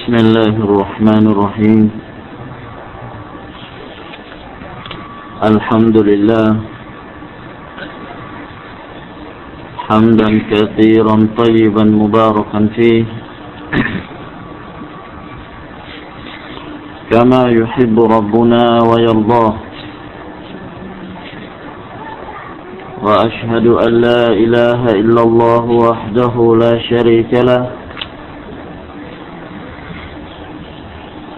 بسم الله الرحمن الرحيم. الحمد لله حمدا كثيرا طيبا مباركا فيه كما يحب ربنا ويرضاه. وأشهد أن لا إله إلا الله وحده لا شريك له،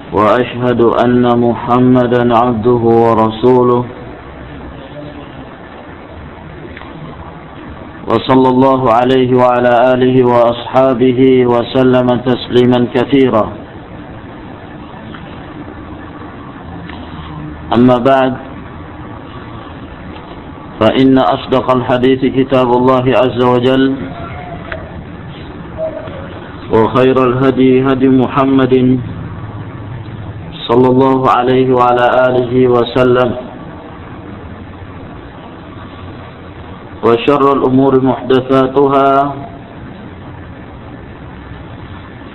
وأشهد أن محمدا عبده ورسوله، وصلى الله عليه وعلى آله وأصحابه وسلم تسليما كثيرا. أما بعد، فإن أصدق الحديث كتاب الله عز وجل، وخير الهدي هدي محمد صلى الله عليه وعلى آله وسلم، وشر الأمور محدثاتها،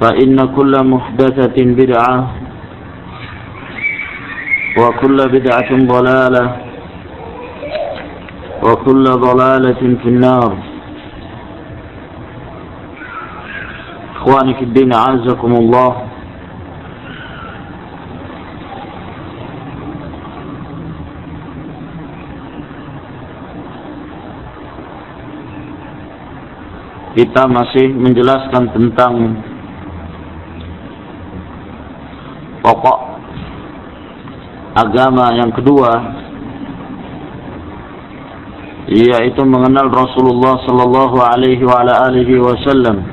فإن كل محدثة بدعة، وكل بدعة ضلالة، وكل ضلالة في النار. إخواني في الدين أعزكم الله. Kita masih menjelaskan tentang pokok agama yang kedua, yaitu mengenal Rasulullah sallallahu alaihi wasallam.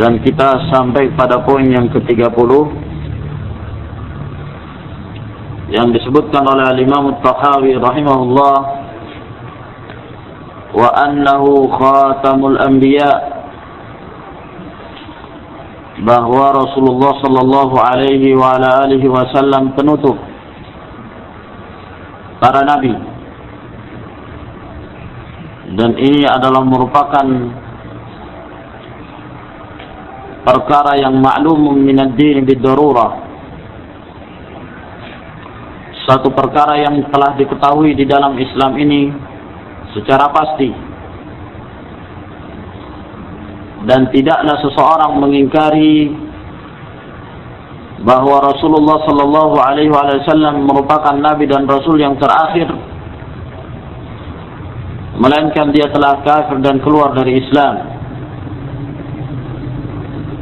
Dan kita sampai pada poin yang ke-30 yang disebutkan oleh Imam At-Tahawi rahimahullah, wa annahu khatamul anbiya, bahwa Rasulullah sallallahu alaihi wasallam penutup para nabi. Dan ini adalah merupakan perkara yang ma'lumun minad din bid-darurah, satu perkara yang telah diketahui di dalam Islam ini secara pasti, dan tidaklah seseorang mengingkari bahwa Rasulullah sallallahu alaihi wasallam merupakan nabi dan rasul yang terakhir, melainkan dia telah kafir dan keluar dari Islam.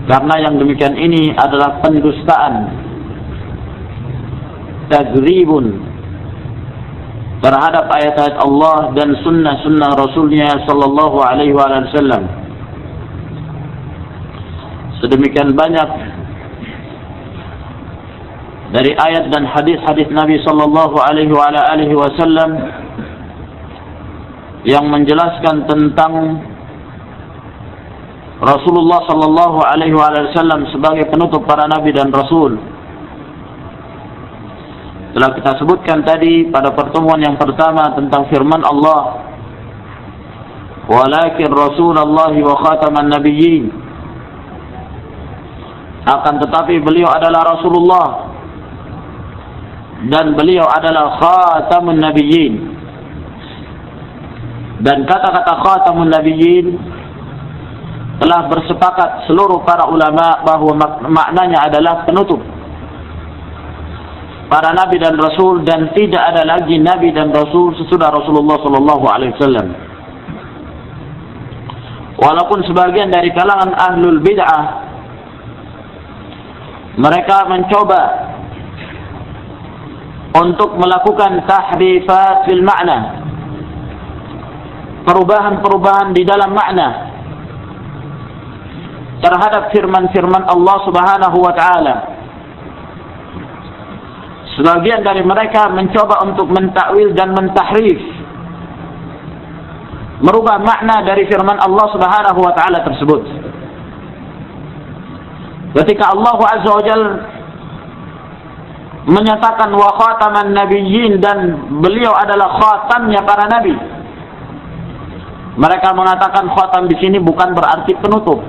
Karena yang demikian ini adalah pendustaan, taghribun terhadap ayat-ayat Allah dan sunnah-sunnah Rasulnya sallallahu alaihi wasallam. Sedemikian banyak dari ayat dan hadis-hadis Nabi sallallahu alaihi wasallam yang menjelaskan tentang Rasulullah sallallahu alaihi wasallam sebagai penutup para nabi dan rasul. Telah kita sebutkan tadi pada pertemuan yang pertama tentang firman Allah, walakin Rasulullah wa khataman nabiyyin, akan tetapi beliau adalah Rasulullah dan beliau adalah khatamun nabiyyin. Dan kata-kata khatamun nabiyyin telah bersepakat seluruh para ulama bahwa maknanya adalah penutup para nabi dan rasul, dan tidak ada lagi nabi dan rasul sesudah Rasulullah sallallahu alaihi wasallam. Walaupun sebagian dari kalangan ahlul bid'ah mereka mencoba untuk melakukan tahrifat fil makna, perubahan-perubahan di dalam makna terhadap firman-firman Allah Subhanahu wa taala. Sebagian dari mereka mencoba untuk mentakwil dan mentahrif, merubah makna dari firman Allah Subhanahu wa taala tersebut. Ketika Allah Azza wa Jalla menyatakan wa khataman nabiyyin, dan beliau adalah khatamnya para nabi, mereka mengatakan khatam di sini bukan berarti penutup,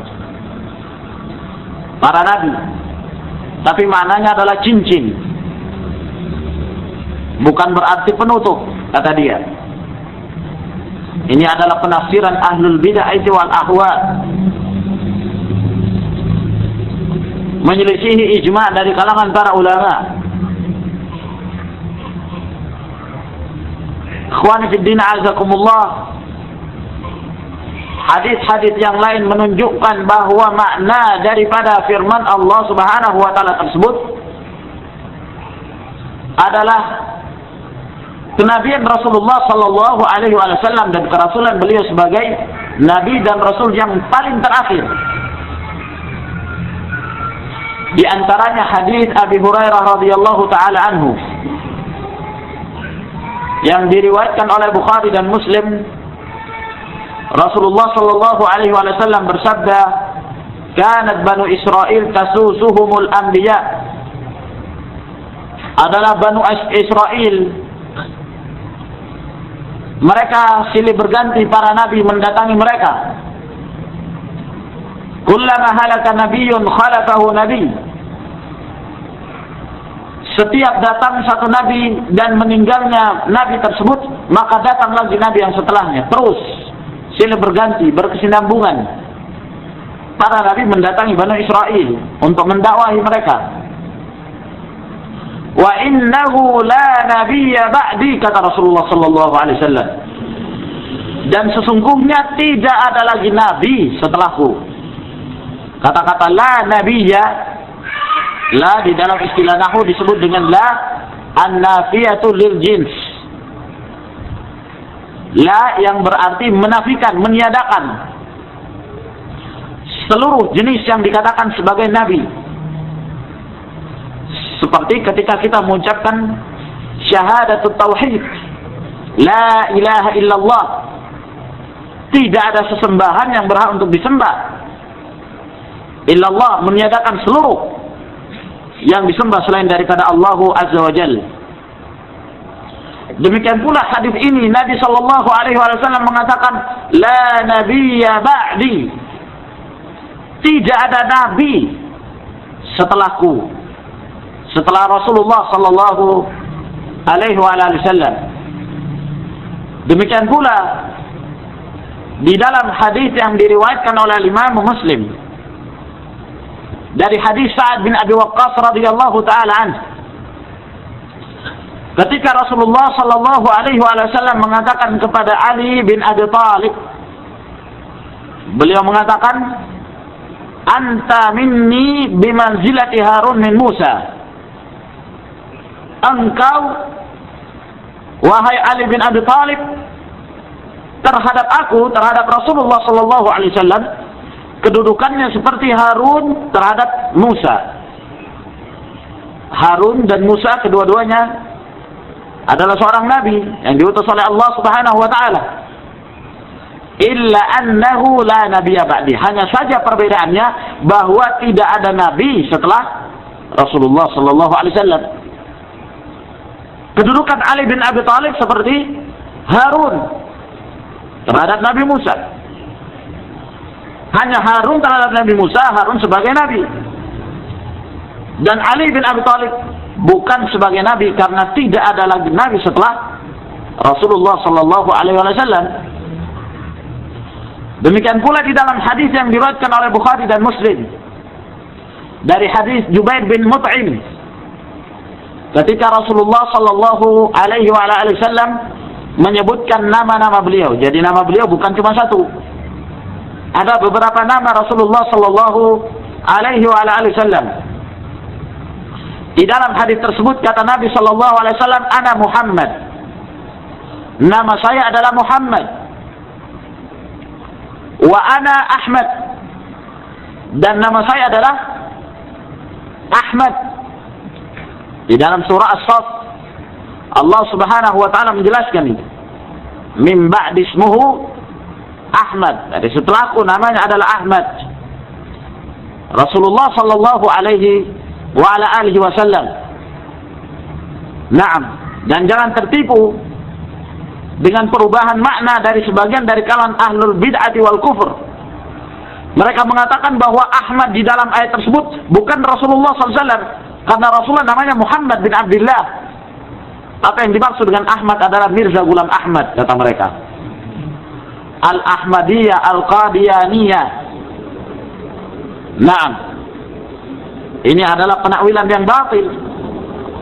para nabi, tapi maknanya adalah cincin, bukan berarti penutup, kata dia. Ini adalah penafsiran ahlul bid'ah wal ahwa, menyelisihi ijma' dari kalangan para ulama. Ikhwani fid din, azakumullah. Hadis-hadis yang lain menunjukkan bahwa makna daripada firman Allah Subhanahu wa taala tersebut adalah kenabian Rasulullah sallallahu alaihi wasallam dan kerasulan beliau sebagai nabi dan rasul yang paling terakhir. Di antaranya hadis Abi Hurairah radhiyallahu taala anhu yang diriwayatkan oleh Bukhari dan Muslim. Rasulullah sallallahu alaihi wasallam bersabda, "Kanat Banu Israil tasusuhumul anbiya." Adalah Banu Israil, mereka silih berganti para nabi mendatangi mereka. Kullama halaka nabiyyun khalafahu nabi. Setiap datang satu nabi dan meninggalnya nabi tersebut, maka datang lagi nabi yang setelahnya. Terus silih berganti, berkesinambungan. Para nabi mendatangi Banu Israil untuk mendakwahi mereka. Wa innahu la nabiyya ba'di, kata Rasulullah sallallahu alaihi wasallam. Dan sesungguhnya tidak ada lagi nabi setelahku. Kata-kata la nabiyya, la di dalam istilah nahwu disebut dengan la an-nafiyatu lil jins. La yang berarti menafikan, meniadakan seluruh jenis yang dikatakan sebagai nabi. Seperti ketika kita mengucapkan syahadatut tauhid, la ilaha illallah, tidak ada sesembahan yang berhak untuk disembah illallah, meniadakan seluruh yang disembah selain daripada Allah Azza wa Jalla. Demikian pula hadis ini Nabi sallallahu alaihi wasallam mengatakan la nabiyya ba'di, tidak ada nabi setelahku, setelah Rasulullah sallallahu alaihi wasallam. Demikian pula di dalam hadis yang diriwayatkan oleh Imam Muslim dari hadis Sa'ad bin Abi Waqqas radhiyallahu taala anhu, ketika Rasulullah sallallahu alaihi wasallam mengatakan kepada Ali bin Abi Thalib, beliau mengatakan, "Anta minni bimanzilati Harun min Musa." Engkau, wahai Ali bin Abi Thalib, terhadap aku, terhadap Rasulullah sallallahu alaihi wasallam, kedudukannya seperti Harun terhadap Musa. Harun dan Musa kedua-duanya adalah seorang nabi yang diutus oleh Allah Subhanahu wa taala. Illa annahu la nabiyya ba'di. Hanya saja perbedaannya bahwa tidak ada nabi setelah Rasulullah sallallahu alaihi wasallam. Kedudukan Ali bin Abi Thalib seperti Harun terhadap Nabi Musa. Hanya Harun terhadap Nabi Musa, Harun sebagai nabi. Dan Ali bin Abi Thalib bukan sebagai nabi karena tidak ada lagi nabi setelah Rasulullah sallallahu alaihi wasallam. Demikian pula di dalam hadis yang diriwayatkan oleh Bukhari dan Muslim dari hadis Jubair bin Mut'im, ketika Rasulullah sallallahu alaihi wasallam menyebutkan nama-nama beliau. Jadi nama beliau bukan cuma satu. Ada beberapa nama Rasulullah sallallahu alaihi wasallam. Di dalam hadis tersebut kata Nabi sallallahu alaihi wasallam, "Ana Muhammad." Nama saya adalah Muhammad. Wa ana Ahmad. Dan nama saya adalah Ahmad. Di dalam surah As-Saff Allah Subhanahu wa taala menjelaskan ini. Min ba'di ismuhu Ahmad. Dari setelahku namanya adalah Ahmad. Rasulullah sallallahu alaihi wa ala alihi wasallam. Naam, dan jangan tertipu dengan perubahan makna dari sebagian dari kalangan ahlul bid'ah wal kufur Mereka mengatakan bahwa Ahmad di dalam ayat tersebut bukan Rasulullah SAW, karena Rasulullah namanya Muhammad bin Abdullah. Apa yang dimaksud dengan Ahmad adalah Mirza Ghulam Ahmad, kata mereka. Al-Ahmadiyah, Al-Qadianiyah. Naam. Ini adalah penakwilan yang batil.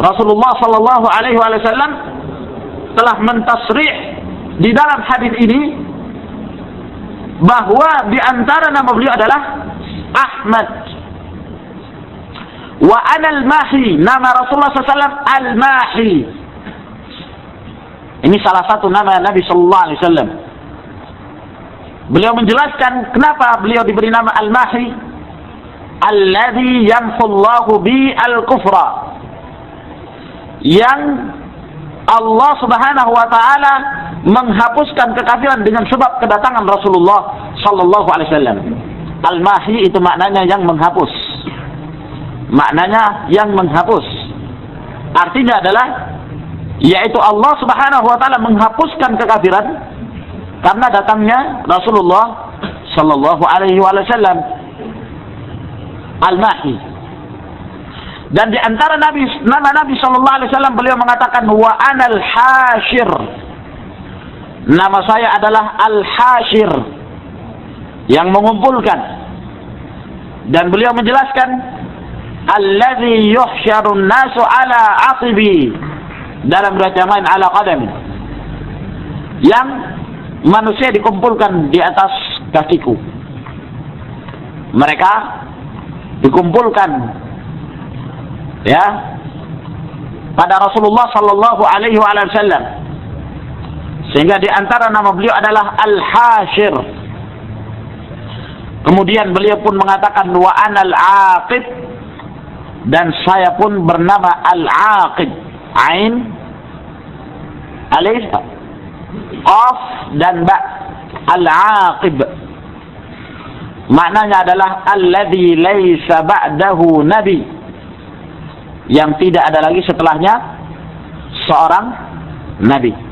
Rasulullah sallallahu alaihi wasallam telah mentasrih di dalam hadis ini bahwa di antara nama beliau adalah Ahmad. Wa ana al-Mahi, nama Rasulullah SAW al-Mahi. Ini salah satu nama Nabi sallallahu alaihi wasallam. Beliau menjelaskan kenapa beliau diberi nama al-Mahi. Alladhi yamhullahu bi al-kufra. Yang Allah Subhanahu wa taala menghapuskan kekafiran dengan sebab kedatangan Rasulullah sallallahu alaihi wasallam. Al-Mahi itu maknanya yang menghapus. Maknanya yang menghapus. Artinya adalah yaitu Allah Subhanahu wa taala menghapuskan kekafiran karena datangnya Rasulullah sallallahu alaihi wasallam. Al-Mahi. Dan di antara nama Nabi sallallahu alaihi wasallam beliau mengatakan wa anal hashir. Nama saya adalah Al-Hashir, yang mengumpulkan. Dan beliau menjelaskan alladzi yuhsyarun nasu ala aqibi, dalam riwayat yang lain ala qadami, yang manusia dikumpulkan di atas kakiku. Mereka dikumpulkan ya pada Rasulullah sallallahu alaihi wasallam. Sehingga di antara nama beliau adalah Al-Hashir. Kemudian beliau pun mengatakan wa anal aqib, dan saya pun bernama Al-Aqib. Ain, alif, qaf dan ba. Al-Aqib maknanya adalah alladzi laisa ba'dahu nabi, yang tidak ada lagi setelahnya seorang nabi.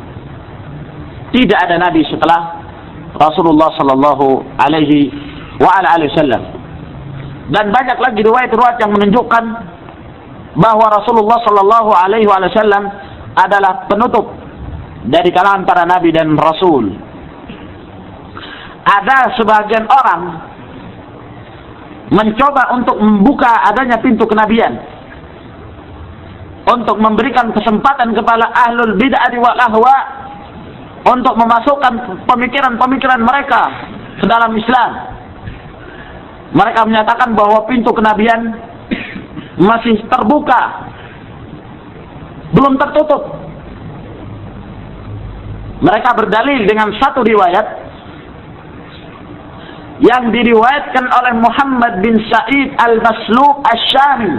Tidak ada nabi setelah Rasulullah sallallahu alaihi wasallam. Dan banyak lagi riwayat-riwayat yang menunjukkan bahwa Rasulullah sallallahu alaihi wasallam adalah penutup dari kalangan para nabi dan rasul. Ada sebagian orang mencoba untuk membuka adanya pintu kenabian, untuk memberikan kesempatan kepada ahlul bid'ah wal ahwa untuk memasukkan pemikiran-pemikiran mereka ke dalam Islam. Mereka menyatakan bahwa pintu kenabian masih terbuka, belum tertutup. Mereka berdalil dengan satu riwayat yang diriwayatkan oleh Muhammad bin Sa'id al-Maslub asy-Syami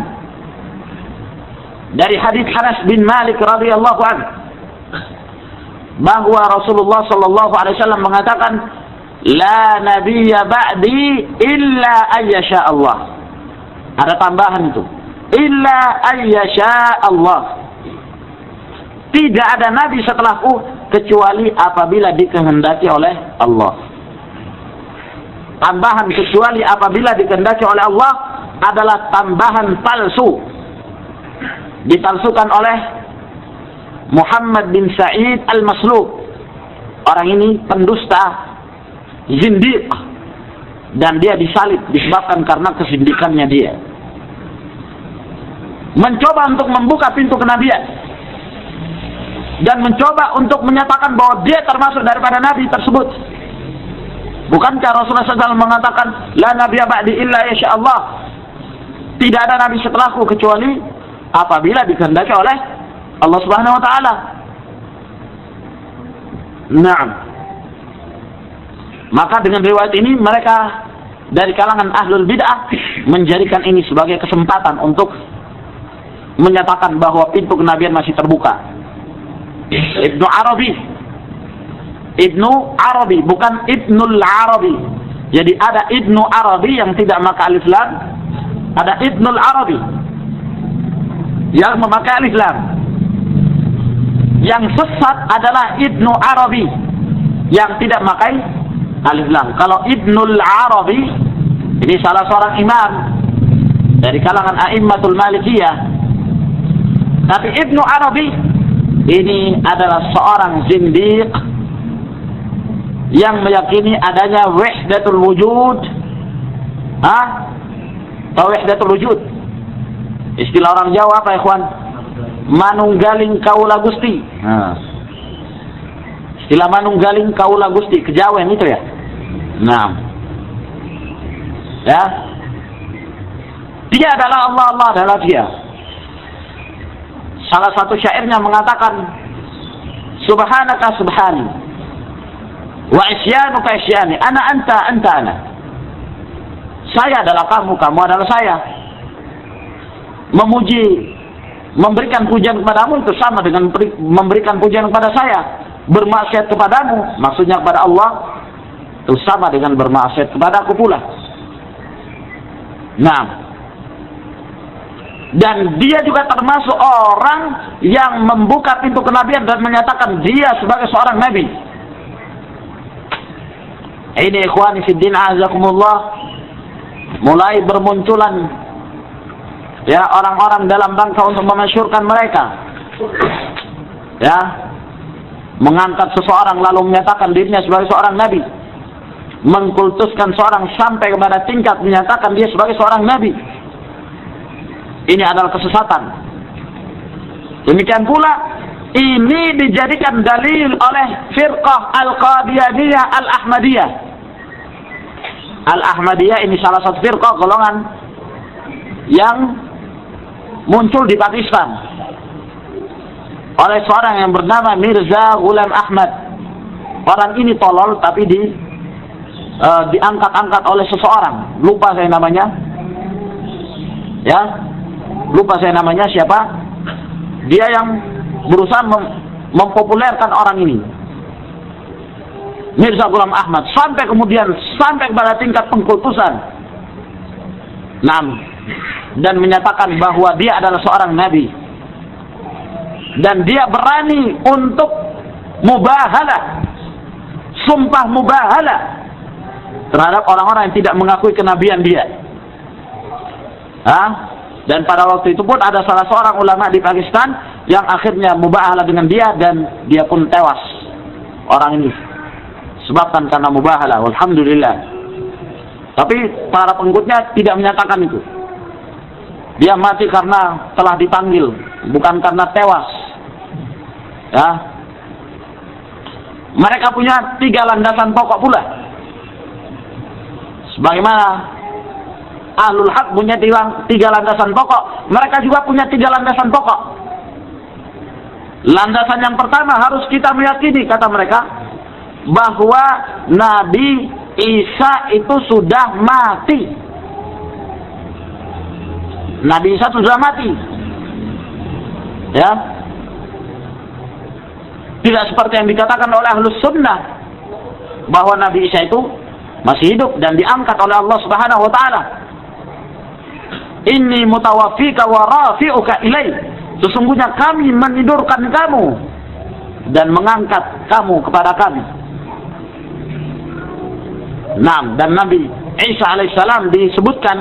dari hadis Anas bin Malik radhiyallahu anhu, bahwa Rasulullah sallallahu alaihi wasallam mengatakan la nabiyya ba'di illa ayyasha Allah. Ada tambahan itu, illa ayyasha Allah. Tidak ada nabi setelahku kecuali apabila dikehendaki oleh Allah. Tambahan kecuali apabila dikehendaki oleh Allah adalah tambahan palsu, dipalsukan oleh Muhammad bin Sa'id al-Maslub. Orang ini pendusta, zindiq, dan dia disalib disebabkan karena kesindikannya dia. Mencoba untuk membuka pintu kenabian dan mencoba untuk menyatakan bahwa dia termasuk daripada nabi tersebut. Bukankah Rasulullah SAW mengatakan la nabiyya ba'di illa yasha Allah? Tidak ada nabi setelahku kecuali apabila dikehendaki oleh Allah Subhanahu wa taala. Naam. Maka dengan riwayat ini mereka dari kalangan ahlul bid'ah menjadikan ini sebagai kesempatan untuk menyatakan bahwa pintu kenabian masih terbuka. Ibnu Arabi bukan Ibnul Arabi. Jadi ada Ibnu Arabi yang tidak memakai alif lam, ada Ibnul Arabi yang memakai alif lam. Yang sesat adalah Ibnu Arabi yang tidak memakai alif lam. Kalau Ibnul Arabi Ini salah seorang imam dari kalangan a'immatul Malikiyah. Tapi Ibnu Arabi ini adalah seorang zindiq yang meyakini adanya wahdatul wujud. Atau wahdatul wujud. Istilah orang Jawa apa, ikhwan? Manunggaling kaula Gusti. Istilah manunggaling kaula Gusti, kejawen itu ya. Nah. Ya. Dia adalah Allah, Allah adalah dia. Salah satu syairnya mengatakan, Subhanaka subhani wa isyanuka isyani, ana anta anta ana. Saya adalah kamu, kamu adalah saya. Memuji, memberikan pujian kepadamu itu sama dengan memberikan pujian kepada saya. Bermaksiat kepadamu, maksudnya kepada Allah, itu sama dengan bermaksiat kepada aku pula. Nah, dan dia juga termasuk orang yang membuka pintu kenabian dan menyatakan dia sebagai seorang nabi. Ini ikhwani fiddin azakumullah, mulai bermunculan ya orang-orang dalam rangka untuk memasyhurkan mereka, ya, mengangkat seseorang lalu menyatakan dirinya sebagai seorang nabi, mengkultuskan seorang sampai kepada tingkat menyatakan dia sebagai seorang nabi. Ini adalah kesesatan. Demikian pula ini dijadikan dalil oleh firqah Al-Qadiyaniyah Al-Ahmadiyah. Al-Ahmadiyah ini salah satu firqah golongan yang muncul di Pakistan oleh seorang yang bernama Mirza Ghulam Ahmad. Orang ini tolol tapi diangkat-angkat oleh seseorang, lupa saya namanya, ya, lupa saya namanya siapa. Dia yang berusaha mempopulerkan orang ini, Mirza Ghulam Ahmad, sampai kemudian sampai pada tingkat pengkultusan. Dan menyatakan bahwa dia adalah seorang nabi, dan dia berani untuk mubahalah, sumpah mubahalah terhadap orang-orang yang tidak mengakui kenabian dia. Dan pada waktu itu pun ada salah seorang ulama di Pakistan yang akhirnya mubahalah dengan dia, dan dia pun tewas, orang ini, sebabkan karena mubahalah. Alhamdulillah. Tapi para pengikutnya tidak menyatakan itu. Dia mati karena telah dipanggil, bukan karena tewas. Ya. Mereka punya 3 landasan pokok pula. Sebagaimana Ahlul Haq punya 3 landasan pokok, mereka juga punya 3 landasan pokok. Landasan yang pertama, harus kita meyakini, kata mereka, bahwa Nabi Isa itu sudah mati. Nabi Isa sudah mati. Ya. Tidak seperti yang dikatakan oleh Ahlus Sunnah bahwa Nabi Isa itu masih hidup dan diangkat oleh Allah Subhanahu wa taala. Inni mutawaffika wa rafi'uka ilai. Sesungguhnya kami menidurkan kamu dan mengangkat kamu kepada kami. Dan Nabi Isa alaihissalam disebutkan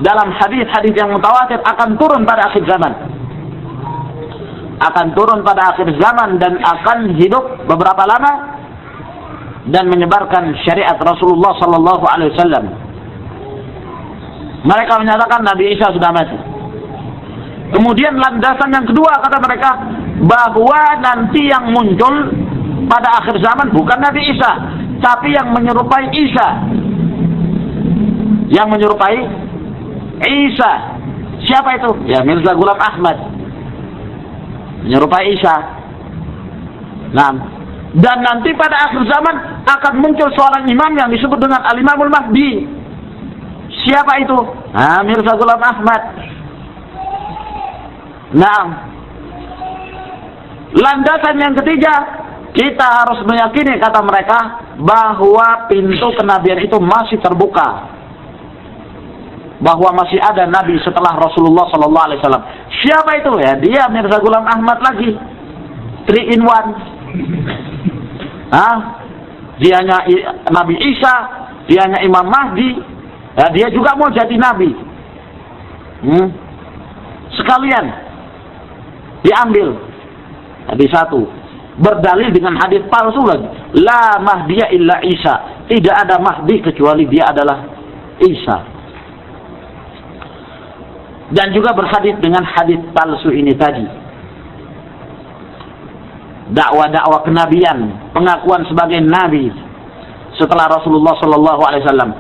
dalam hadis-hadis yang mutawatir akan turun pada akhir zaman. Akan turun pada akhir zaman dan akan hidup beberapa lama dan menyebarkan syariat Rasulullah sallallahu alaihi wasallam. Mereka menyatakan Nabi Isa sudah mati. Kemudian landasan yang kedua, kata mereka, bahwa nanti yang muncul pada akhir zaman bukan Nabi Isa, tapi yang menyerupai Isa. Yang menyerupai Isa. Siapa itu? Ya, Mirza Ghulam Ahmad. Menyerupai Isa. Dan nanti pada akhir zaman akan muncul seorang imam yang disebut dengan Al-Imamul Mahdi. Siapa itu? Mirza Ghulam Ahmad. Landasan yang ketiga, kita harus meyakini, kata mereka, bahwa pintu kenabian itu masih terbuka. Bahwa masih ada nabi setelah Rasulullah sallallahu alaihi wasallam. Siapa itu? Ya, dia Mirza Ghulam Ahmad lagi. 3 in 1. Dianya Nabi Isa, dianya Imam Mahdi, Ya, dia juga mau jadi nabi. Sekalian diambil hadis satu, berdalil dengan hadis palsu lagi. La mahdiya illa Isa. Tidak ada mahdi kecuali dia adalah Isa. Dan juga berhadis dengan hadis palsu ini tadi. Dakwah-dakwah kenabian, pengakuan sebagai nabi setelah Rasulullah sallallahu alaihi wasallam.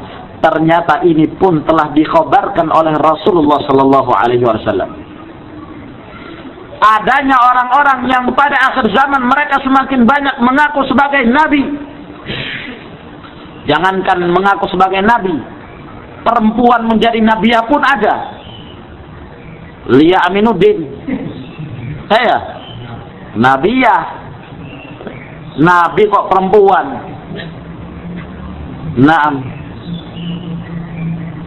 Ternyata ini pun telah dikhabarkan oleh Rasulullah sallallahu alaihi wasallam. Adanya orang-orang yang pada akhir zaman mereka semakin banyak mengaku sebagai nabi. Jangankan mengaku sebagai nabi, perempuan menjadi nabiya pun ada. Lia Aminuddin, saya nabiyah, nabi kok perempuan. Naam,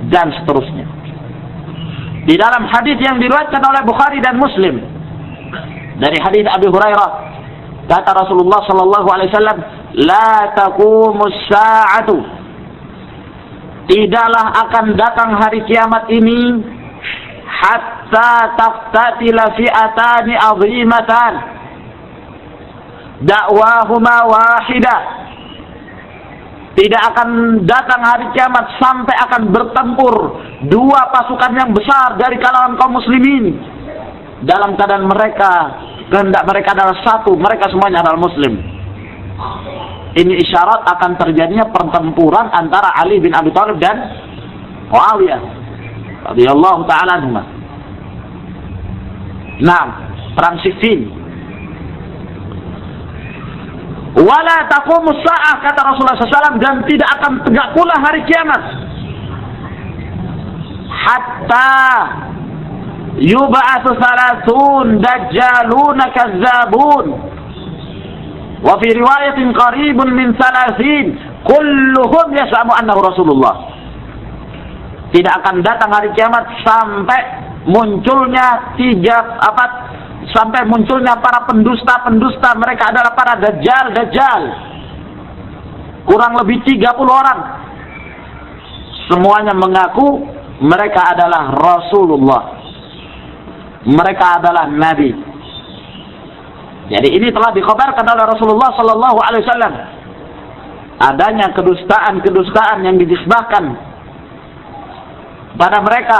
dan seterusnya. Di dalam hadis yang diriwayatkan oleh Bukhari dan Muslim dari hadis Abi Hurairah, kata Rasulullah sallallahu alaihi wasallam, la taqumus sa'atu, tidaklah akan datang hari kiamat ini hatta taqtatila fi'atani azimatan da'wahuma wahidah. Tidak akan datang hari kiamat sampai akan bertempur dua pasukan yang besar dari kalangan kaum muslimin dalam keadaan mereka kehendak mereka adalah satu, mereka semuanya adalah muslim. Ini isyarat akan terjadinya pertempuran antara Ali bin Abi Thalib dan Muawiyah radhiyallahu ta'ala anhuma. Nah, perang Siffin. Wala taqumus sa'ah, kata Rasulullah SAW, dan tidak akan tegak pula hari kiamat hatta yub'atsu thalathun dajjaluna kazzabun wa fi riwayatin qaribun min thalathin kulluhum yas'amu annahu Rasulullah. Tidak akan datang hari kiamat sampai munculnya sampai munculnya para pendusta-pendusta. Mereka adalah para dajjal. Kurang lebih 30 orang. Semuanya mengaku mereka adalah Rasulullah. Mereka adalah Nabi. Jadi ini telah dikhabarkan oleh Rasulullah sallallahu alaihi wasallam. Adanya kedustaan-kedustaan yang dinisbahkan pada mereka,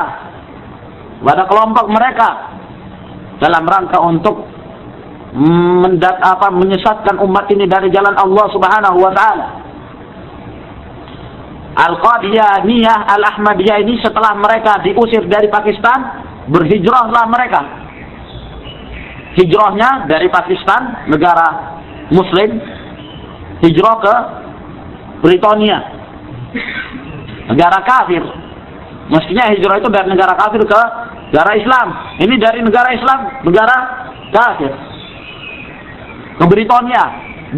pada kelompok mereka, dalam rangka untuk menyesatkan umat ini dari jalan Allah Subhanahu wa taala. Al-Qadianiyah, Al-Ahmadiyah ini setelah mereka diusir dari Pakistan, berhijrahlah mereka. Hijrahnya dari Pakistan, negara muslim, hijrah ke Britania, negara kafir. Mestinya hijrah itu dari negara kafir ke negara Islam. Ini dari negara Islam, negara kafir, ke Britania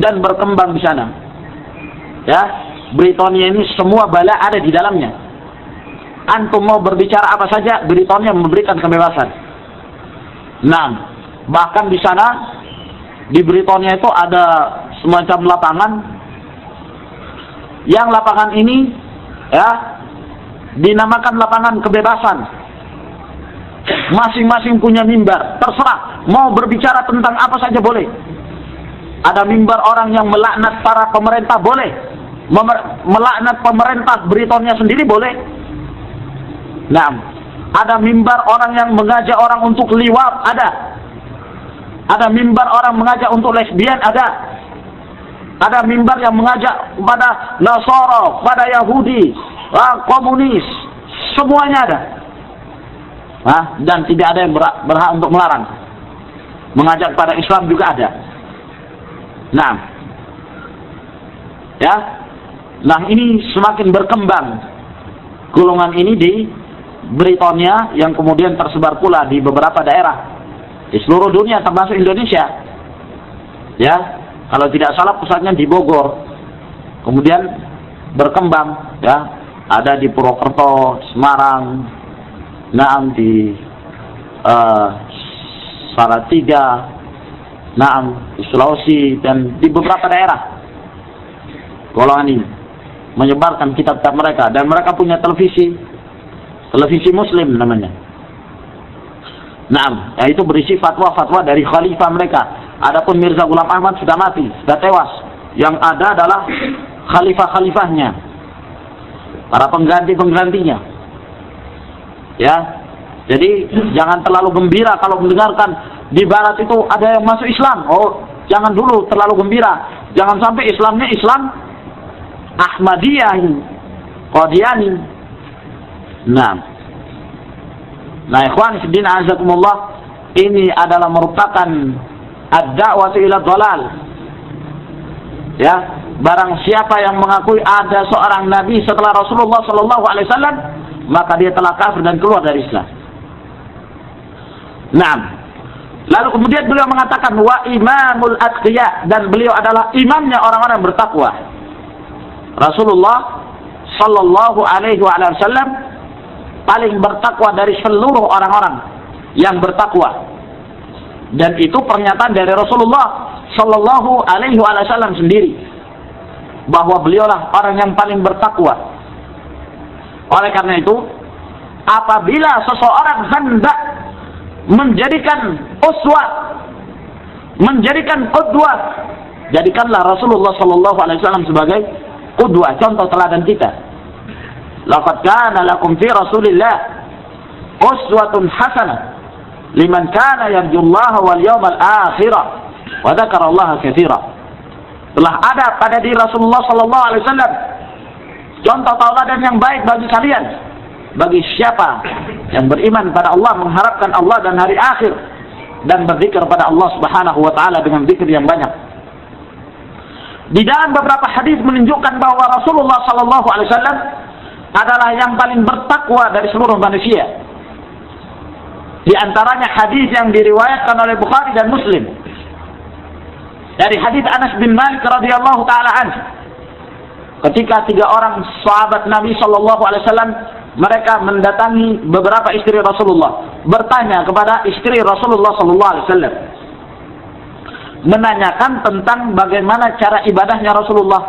dan berkembang di sana. Ya, Britania ini semua bala ada di dalamnya. Antum mau berbicara apa saja, Britania memberikan kebebasan. Nah, bahkan di sana di Britania itu ada semacam lapangan. Yang lapangan ini ya dinamakan lapangan kebebasan. Masing-masing punya mimbar, terserah mau berbicara tentang apa saja boleh. Ada mimbar orang yang melaknat para pemerintah boleh, melaknat pemerintah Britania sendiri boleh. Nah, ada mimbar orang yang mengajak orang untuk liwat, ada mimbar orang mengajak untuk lesbian, ada mimbar yang mengajak kepada Nasara, pada Yahudi, komunis, semuanya ada. Dan tidak ada yang berhak untuk melarang. Mengajak pada Islam juga ada. Nah, ya, ini semakin berkembang golongan ini di Britania yang kemudian tersebar pula di beberapa daerah di seluruh dunia termasuk Indonesia. Ya, kalau tidak salah pusatnya di Bogor, kemudian berkembang, ya, ada di Purwokerto, Semarang, di Salatiga, di Sulawesi dan di beberapa daerah golongan ini. menyebarkan kitab-kitab mereka, dan mereka punya televisi Muslim namanya. Nah, itu berisi fatwa-fatwa dari khalifah mereka. Adapun Mirza Ghulam Ahmad sudah mati, sudah tewas. Yang ada adalah khalifah-khalifahnya, para pengganti-penggantinya. Ya, jadi jangan terlalu gembira kalau mendengarkan di barat itu ada yang masuk Islam. Oh, jangan dulu terlalu gembira. Jangan sampai Islamnya Islam Ahmadiyah, Qadiani. Nah, ikhwan fillah azakumullah, ini adalah merupakan ad-da'watu ila dhalal. Ya, barang siapa yang mengakui ada seorang nabi setelah Rasulullah sallallahu alaihi wasallam, maka dia telah kafir dan keluar dari Islam. Lalu kemudian beliau mengatakan wa imamul atqiya, dan beliau adalah imamnya orang-orang yang bertakwa. Rasulullah sallallahu alaihi wasallam paling bertakwa dari seluruh orang-orang yang bertakwa. Dan itu pernyataan dari Rasulullah sallallahu alaihi wasallam sendiri, bahwa beliaulah orang yang paling bertakwa. Oleh karena itu, apabila seseorang hendak menjadikan uswah, menjadikan qudwah, jadikanlah Rasulullah sallallahu alaihi wasallam sebagai qudwah, contoh teladan kita. Laqad kana lakum fi Rasulillah uswatun hasanah liman kana yarjullaha wal yawmal akhir wa dzakarallaha katsira. Telah ada pada diri Rasulullah sallallahu alaihi wasallam contoh tauladan yang baik bagi kalian, bagi siapa yang beriman pada Allah, mengharapkan Allah dan hari akhir, dan berzikir pada Allah Subhanahu wa taala dengan zikir yang banyak. Di dalam beberapa hadis menunjukkan bahwa Rasulullah sallallahu alaihi wasallam adalah yang paling bertakwa dari seluruh manusia. Di antaranya hadis yang diriwayatkan oleh Bukhari dan Muslim dari hadis Anas bin Malik radhiyallahu taala anhu, ketika 3 orang sahabat Nabi sallallahu alaihi wasallam mereka mendatangi beberapa istri Rasulullah, bertanya kepada istri Rasulullah sallallahu alaihi wasallam, menanyakan tentang bagaimana cara ibadahnya Rasulullah,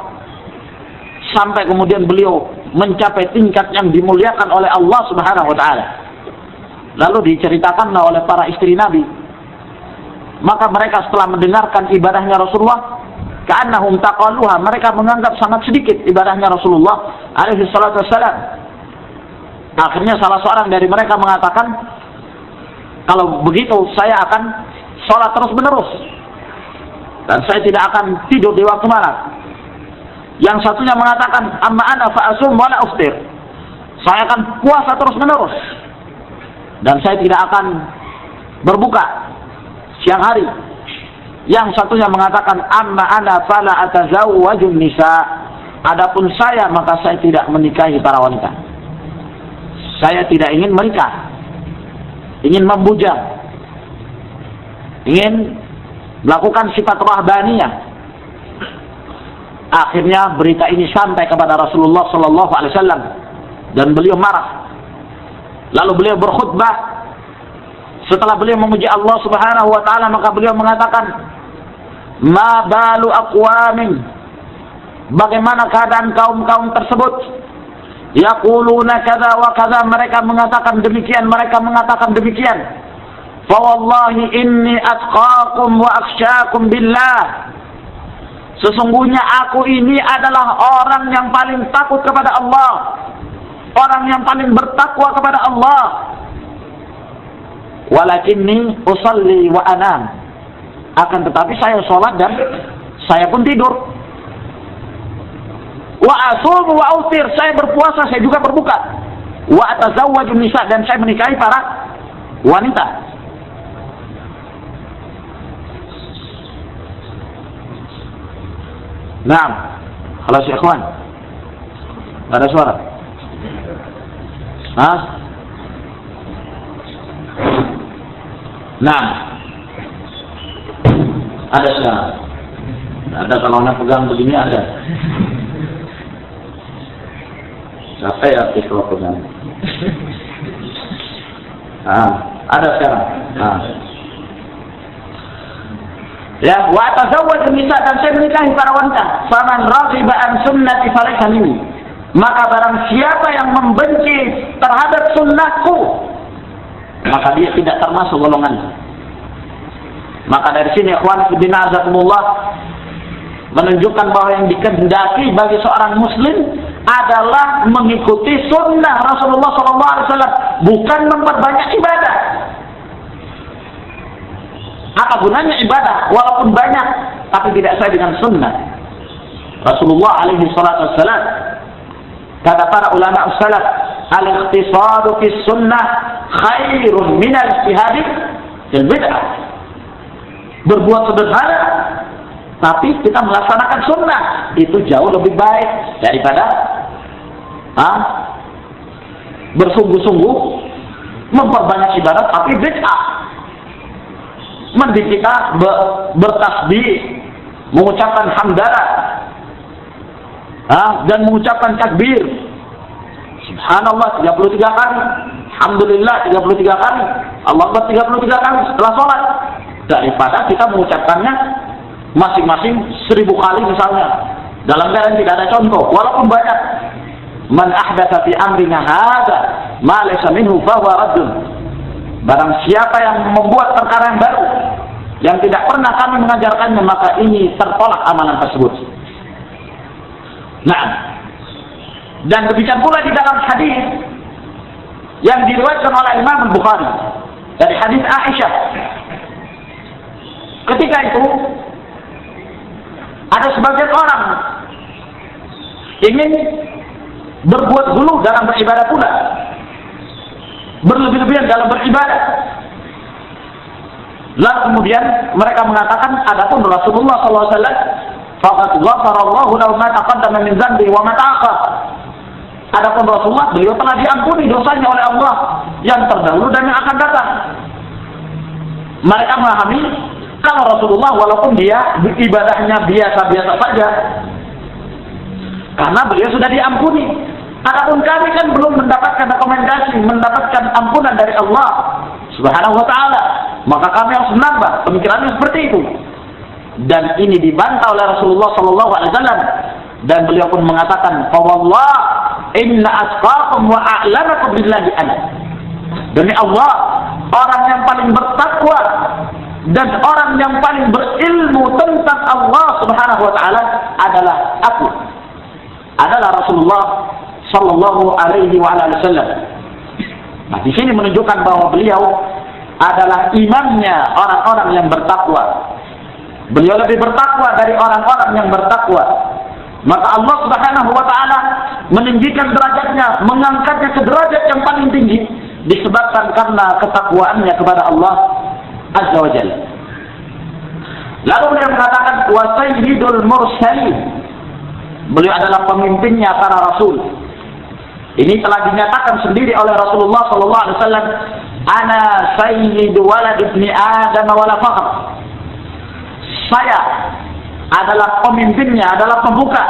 sampai kemudian beliau mencapai tingkat yang dimuliakan oleh Allah Subhanahu wa taala. Lalu diceritakanlah oleh para istri Nabi. Maka mereka setelah mendengarkan ibadahnya Rasulullah, ka'annahum taqalluha, mereka menganggap sangat sedikit ibadahnya Rasulullah alaihi salatu wassalam. Akhirnya salah seorang dari mereka mengatakan, kalau begitu saya akan sholat terus menerus, dan saya tidak akan tidur di waktu malam. Yang satunya mengatakan, amma ana fa'asum wa la uftir, saya akan puasa terus menerus dan saya tidak akan berbuka siang hari. Yang satunya mengatakan, amma ana fala atazawwajun nisa, adapun saya maka saya tidak menikahi para wanita. Saya tidak ingin menikah, ingin membujang, ingin melakukan sifat rahbaniyah. Akhirnya berita ini sampai kepada Rasulullah sallallahu alaihi wasallam dan beliau marah. Lalu beliau berkhutbah. Setelah beliau memuji Allah Subhanahu wa taala, maka beliau mengatakan, "Ma balu aqwamin?" Bagaimana keadaan kaum-kaum tersebut? Yaquluna kadza wa kadza, mereka mengatakan demikian, mereka mengatakan demikian. Fa wallahi inni atqakum wa akhsyakum billah. Sesungguhnya aku ini adalah orang yang paling takut kepada Allah, orang yang paling bertakwa kepada Allah. Walakinni usalli wa anam, akan tetapi saya sholat dan saya pun tidur. Wa asum wa autir, saya berpuasa, saya juga berbuka. Wa atazawwajun nisa, dan saya menikahi para wanita. Naam, khalas ya ikhwan. Ada suara? Hah? Naam. Ada suara. Ada, kalau nak pegang begini ada. Capek artis kalau pegang. Ada sekarang. Wa tazawwaj nisa, dan saya menikahi para wanita. Faman raghiba an sunnati falaysa minni, maka barang siapa yang membenci terhadap sunnahku, maka dia tidak termasuk golongan. Maka dari sini ikhwan fillah azakumullah menunjukkan bahwa yang dikehendaki bagi seorang muslim adalah mengikuti sunnah Rasulullah SAW, bukan memperbanyak ibadah. Apa gunanya ibadah walaupun banyak tapi tidak sesuai dengan sunnah Rasulullah alaihi salatu wassalam? Kata para ulama salaf, al-ikhtisadu fi sunnah khairun min al-ijtihadi fil bid'ah. Berbuat sederhana tapi kita melaksanakan sunnah itu jauh lebih baik daripada bersungguh-sungguh memperbanyak ibadat tapi bid'ah. Mending kita bertasbih, mengucapkan hamdalah, dan mengucapkan takbir subhanallah 33 kali, alhamdulillah 33 kali, Allah Akbar 33 kali setelah sholat, daripada kita mengucapkannya masing-masing 1000 kali misalnya dalam keadaan tidak ada contoh walaupun banyak. Man ahdatsa fi amrina hadza ma laysa minhu fa huwa raddun. Barang siapa yang membuat perkara yang baru yang tidak pernah kami mengajarkannya, maka ini tertolak amalan tersebut. Nah, dan demikian pula di dalam hadis yang diriwayatkan oleh Imam Al-Bukhari dari hadis Aisyah, ketika itu ada sebagian orang ingin berbuat gulu dalam beribadah pula, berlebih-lebihan dalam beribadah. Lalu kemudian mereka mengatakan, adapun Rasulullah SAW, faqad ghafarallahu lahu ma taqaddama min dzambi wa ma ta'akhkhar. Adapun Rasulullah, beliau telah diampuni dosanya oleh Allah yang terdahulu dan yang akan datang. Mereka memahami kalau Rasulullah walaupun dia ibadahnya biasa-biasa saja, karena beliau sudah diampuni. Adapun kami kan belum mendapatkan rekomendasi, mendapatkan ampunan dari Allah Subhanahu wa ta'ala, maka kami harus menambah pemikirannya seperti itu. Dan ini dibantah oleh Rasulullah SAW, dan beliau pun mengatakan, "Fawallah inna atqakum wa a'lamakum billahi ana." Demi Allah, orang yang paling bertakwa dan orang yang paling berilmu tentang Allah Subhanahu wa ta'ala adalah aku, adalah Rasulullah sallallahu alaihi wasallam. Nah, di sini menunjukkan bahwa beliau adalah imamnya orang-orang yang bertakwa. Beliau lebih bertakwa dari orang-orang yang bertakwa. Maka Allah Subhanahu wa ta'ala meninggikan derajatnya, mengangkatnya ke derajat yang paling tinggi disebabkan karena ketakwaannya kepada Allah Azza wa Jalla. Lalu beliau mengatakan wa sayyidul mursalin. Beliau adalah pemimpinnya para rasul. Ini telah dinyatakan sendiri oleh Rasulullah sallallahu alaihi wasallam, "Ana sayyidu walad ibni Adam wala fakhr." Saya adalah pemimpinnya, adalah pembuka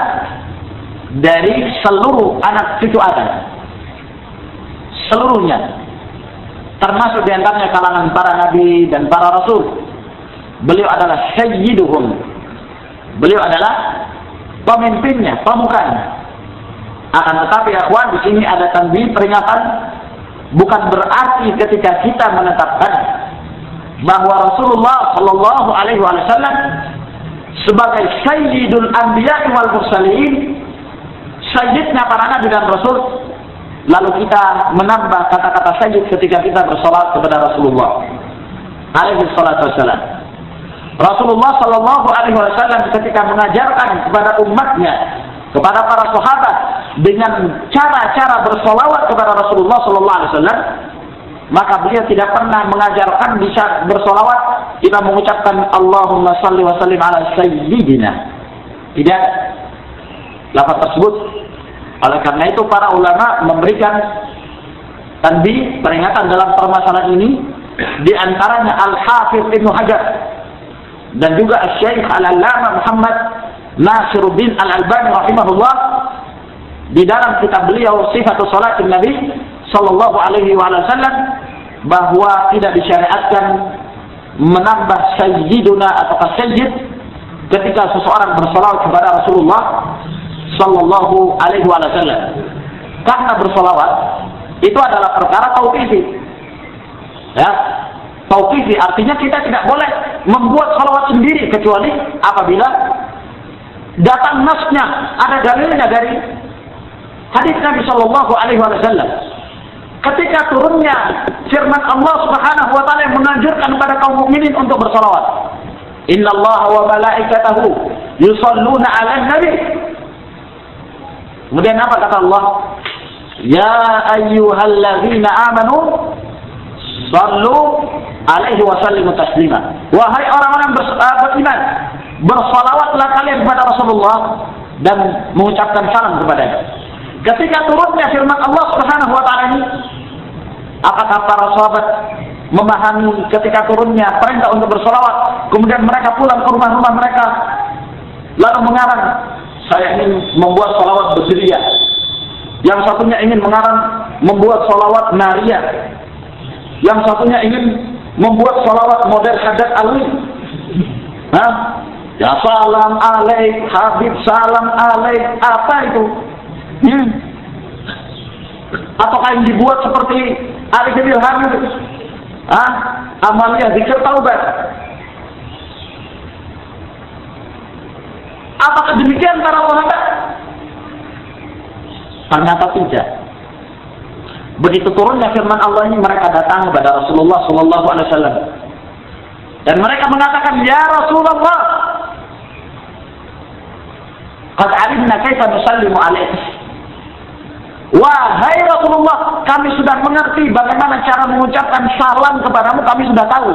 dari seluruh anak cucu Adam. Seluruhnya. Termasuk diantaranya kalangan para nabi dan para rasul. Beliau adalah sayyiduhum. Beliau adalah pemimpinnya, pemukanya. Akan tetapi akhwan, di sini ada tanbih, peringatan, bukan berarti ketika kita menetapkan bahwa Rasulullah sallallahu alaihi wasallam sebagai sayyidul anbiya wal mursalin, sayyidnya para nabi dan rasul, lalu kita menambah kata-kata sayyid ketika kita bersolat kepada Rasulullah alaihi salatu wasallam. Rasulullah sallallahu alaihi wasallam ketika mengajarkan kepada umatnya, kepada para sahabat dengan cara-cara bersolawat kepada Rasulullah sallallahu alaihi wasallam, maka beliau tidak pernah mengajarkan bisa bersolawat kita mengucapkan Allahumma salli wa sallim ala sayyidina. Tidak. Lafaz tersebut. Oleh karena itu para ulama memberikan tanbih, peringatan dalam permasalahan ini, di antaranya Al-Hafidz Ibnu Hajar dan juga Syekh Al-Allamah Muhammad Nasiruddin Al-Albani rahimahullah di dalam kitab beliau Sifatus Salatin Nabi sallallahu alaihi wasallam, bahwa tidak disyariatkan menambah sayyiduna atau sayyid ketika seseorang bersalawat kepada Rasulullah sallallahu alaihi wasallam. Karena bersolawat itu adalah perkara tauqifi. Ya, tauqifi artinya kita tidak boleh membuat salawat sendiri kecuali apabila datang nasnya, ada dalilnya dari hadis Nabi sallallahu alaihi wasallam. Ketika turunnya firman Allah Subhanahu wa taala yang menganjurkan kepada kaum mukminin untuk bersalawat. Innallaha wa malaikatahu yusalluna 'alan nabi. Kemudian apa kata Allah? Ya ayyuhalladzina amanu sallu alaihi wa sallimu taslima. Wahai orang-orang beriman, bersalawatlah kalian kepada Rasulullah dan mengucapkan salam kepadanya. Ketika turunnya firman Allah Subhanahu wa taala ini, apakah para sahabat memahami ketika turunnya perintah untuk bersalawat, kemudian mereka pulang ke rumah-rumah mereka lalu mengarang, saya ingin membuat salawat berseria. Yang satunya ingin mengarang membuat salawat nariyah. Yang satunya ingin membuat salawat model Haddad Alwi. Ya salam alaik Habib, salam alaik, apa itu? Ataukah yang dibuat seperti Ali Jabil Hamid? Amalia zikir taubat. Apakah demikian para sahabat? Ternyata tidak. Begitu turunnya firman Allah ini, mereka datang kepada Rasulullah sallallahu alaihi wasallam dan mereka mengatakan, ya Rasulullah, qad alimna kaifa nusallimu alaik. Wahai Rasulullah, kami sudah mengerti bagaimana cara mengucapkan salam kepadamu, kami sudah tahu.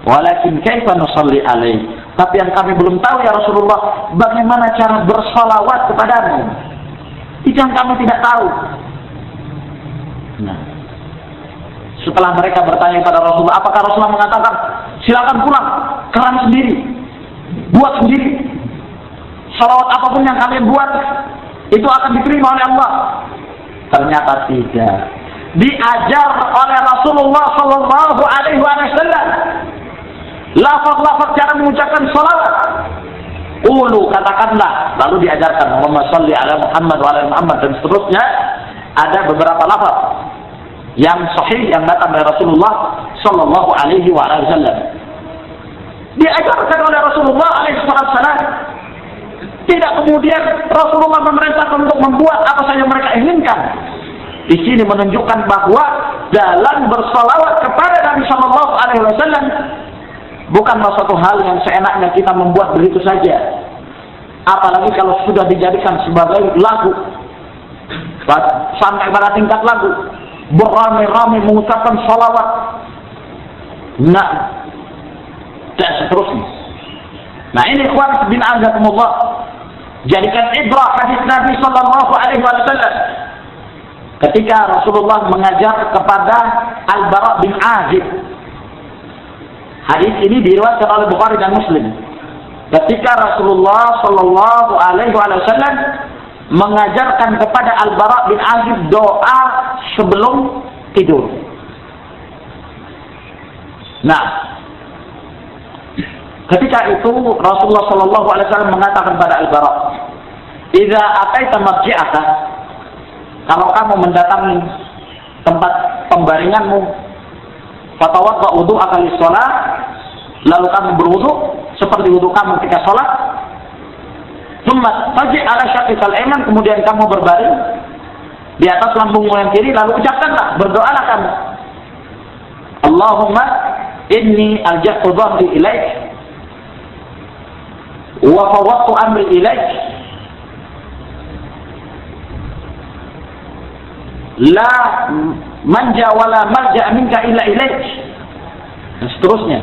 Walakin kaifa nusalli alaik. Tapi yang kami belum tahu ya Rasulullah, bagaimana cara bersalawat kepadamu. Itu yang kami tidak tahu. Nah, setelah mereka bertanya kepada Rasulullah, apakah Rasulullah mengatakan, silakan pulang, kerang sendiri, buat sendiri. Salawat apapun yang kalian buat, itu akan diterima oleh Allah. Ternyata tidak. Diajar oleh Rasulullah sallallahu alaihi wasallam lafaz-lafaz cara mengucapkan salawat. Ulu, katakanlah, lalu diajarkan Muhammad salli ala Muhammad wa ala Muhammad dan seterusnya. Ada beberapa lafaz yang sahih yang datang dari Rasulullah sallallahu alaihi wasallam. Diajarkan oleh Rasulullah alaihi wasallam. Tidak kemudian Rasulullah memerintahkan untuk membuat apa saja mereka inginkan. Di sini menunjukkan bahwa dalam bersalawat kepada Nabi Sallallahu Alaihi Wasallam bukanlah suatu hal yang seenaknya kita membuat begitu saja. Apalagi kalau sudah dijadikan sebagai lagu, sampai pada tingkat lagu, beramai-ramai mengucapkan salawat, nah, dan seterusnya. Nah ini ikhwan bin azakumullah. Jadikan ibrah hadis Nabi sallallahu alaihi wasallam ketika Rasulullah mengajar kepada Al-Bara' bin Azib. Hadis ini diriwayatkan oleh Bukhari dan Muslim. Ketika Rasulullah sallallahu alaihi wasallam mengajarkan kepada Al-Bara' bin Azib doa sebelum tidur. Nah, ketika itu Rasulullah sallallahu alaihi wasallam mengatakan kepada Al-Bara', "Idza ataita marji'aka," kalau kamu mendatangi tempat pembaringanmu, fatawadda wudu'aka lis-shalah, lalu kamu berwudu seperti wudu kamu ketika salat, tsumma faji' ala syaqqikal ayman, kemudian kamu berbaring di atas lambungmu yang kiri, lalu ucapkanlah, berdoalah kamu, Allahumma inni alja'tu dhahri ilaik wa fawwadtu amri ilaik la manja wala malja minka illa ilaik, dan seterusnya.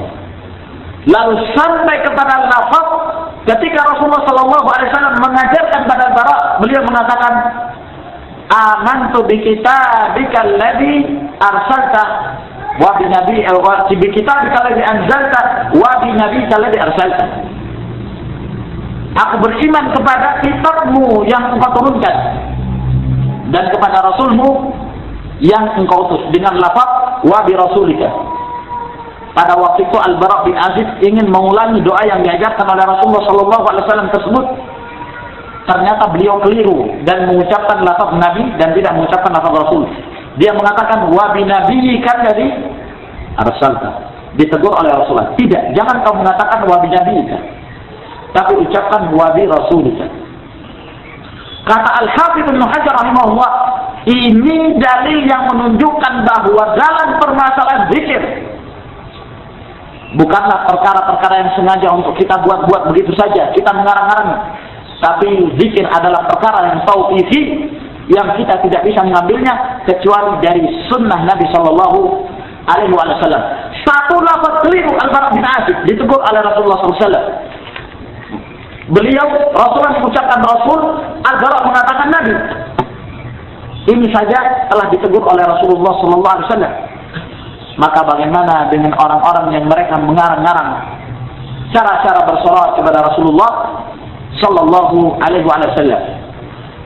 Lalu sampai kepada lafaz ketika Rasulullah sallallahu alaihi wasallam mengajarkan pada Bara', beliau mengatakan, amantu bi kitabika alladhi arsalta wa bi nabi wa bi kitabika alladhi anzalta wa bi nabiyyika alladhi arsalta. Aku beriman kepada kitabmu yang engkau turunkan dan kepada rasulmu yang engkau utus, dengan lafaz wa bi rasulika. Pada waktu itu Al-Bara' bin Azib ingin mengulangi doa yang diajarkan oleh Rasulullah sallallahu alaihi wasallam tersebut. ternyata beliau keliru dan mengucapkan lafaz Nabi dan tidak mengucapkan lafaz Rasul. Dia mengatakan wa bi nabiyyika alladhi arsalta. Ditegur oleh Rasulullah. Tidak, jangan kau mengatakan wa bi nabiyyika, tapi ucapkan wa bi rasulika. Kata Al-Hafidz Ibnu Hajar rahimahullah, ini dalil yang menunjukkan bahwa dalam permasalahan zikir bukanlah perkara-perkara yang sengaja untuk kita buat-buat begitu saja, kita mengarang-arang. Tapi zikir adalah perkara yang tauqifi, yang kita tidak bisa mengambilnya kecuali dari sunnah Nabi Shallallahu Alaihi Wasallam. Satu lafaz keliru Al-Bara' bin Azib ditegur oleh Rasulullah SAW. Beliau Rasulullah mengucapkan Rasul, Al-Bara' mengatakan Nabi. Ini saja telah ditegur oleh Rasulullah SAW. Maka bagaimana dengan orang-orang yang mereka mengarang-arang cara-cara bersolawat kepada Rasulullah Sallallahu Alaihi Wasallam?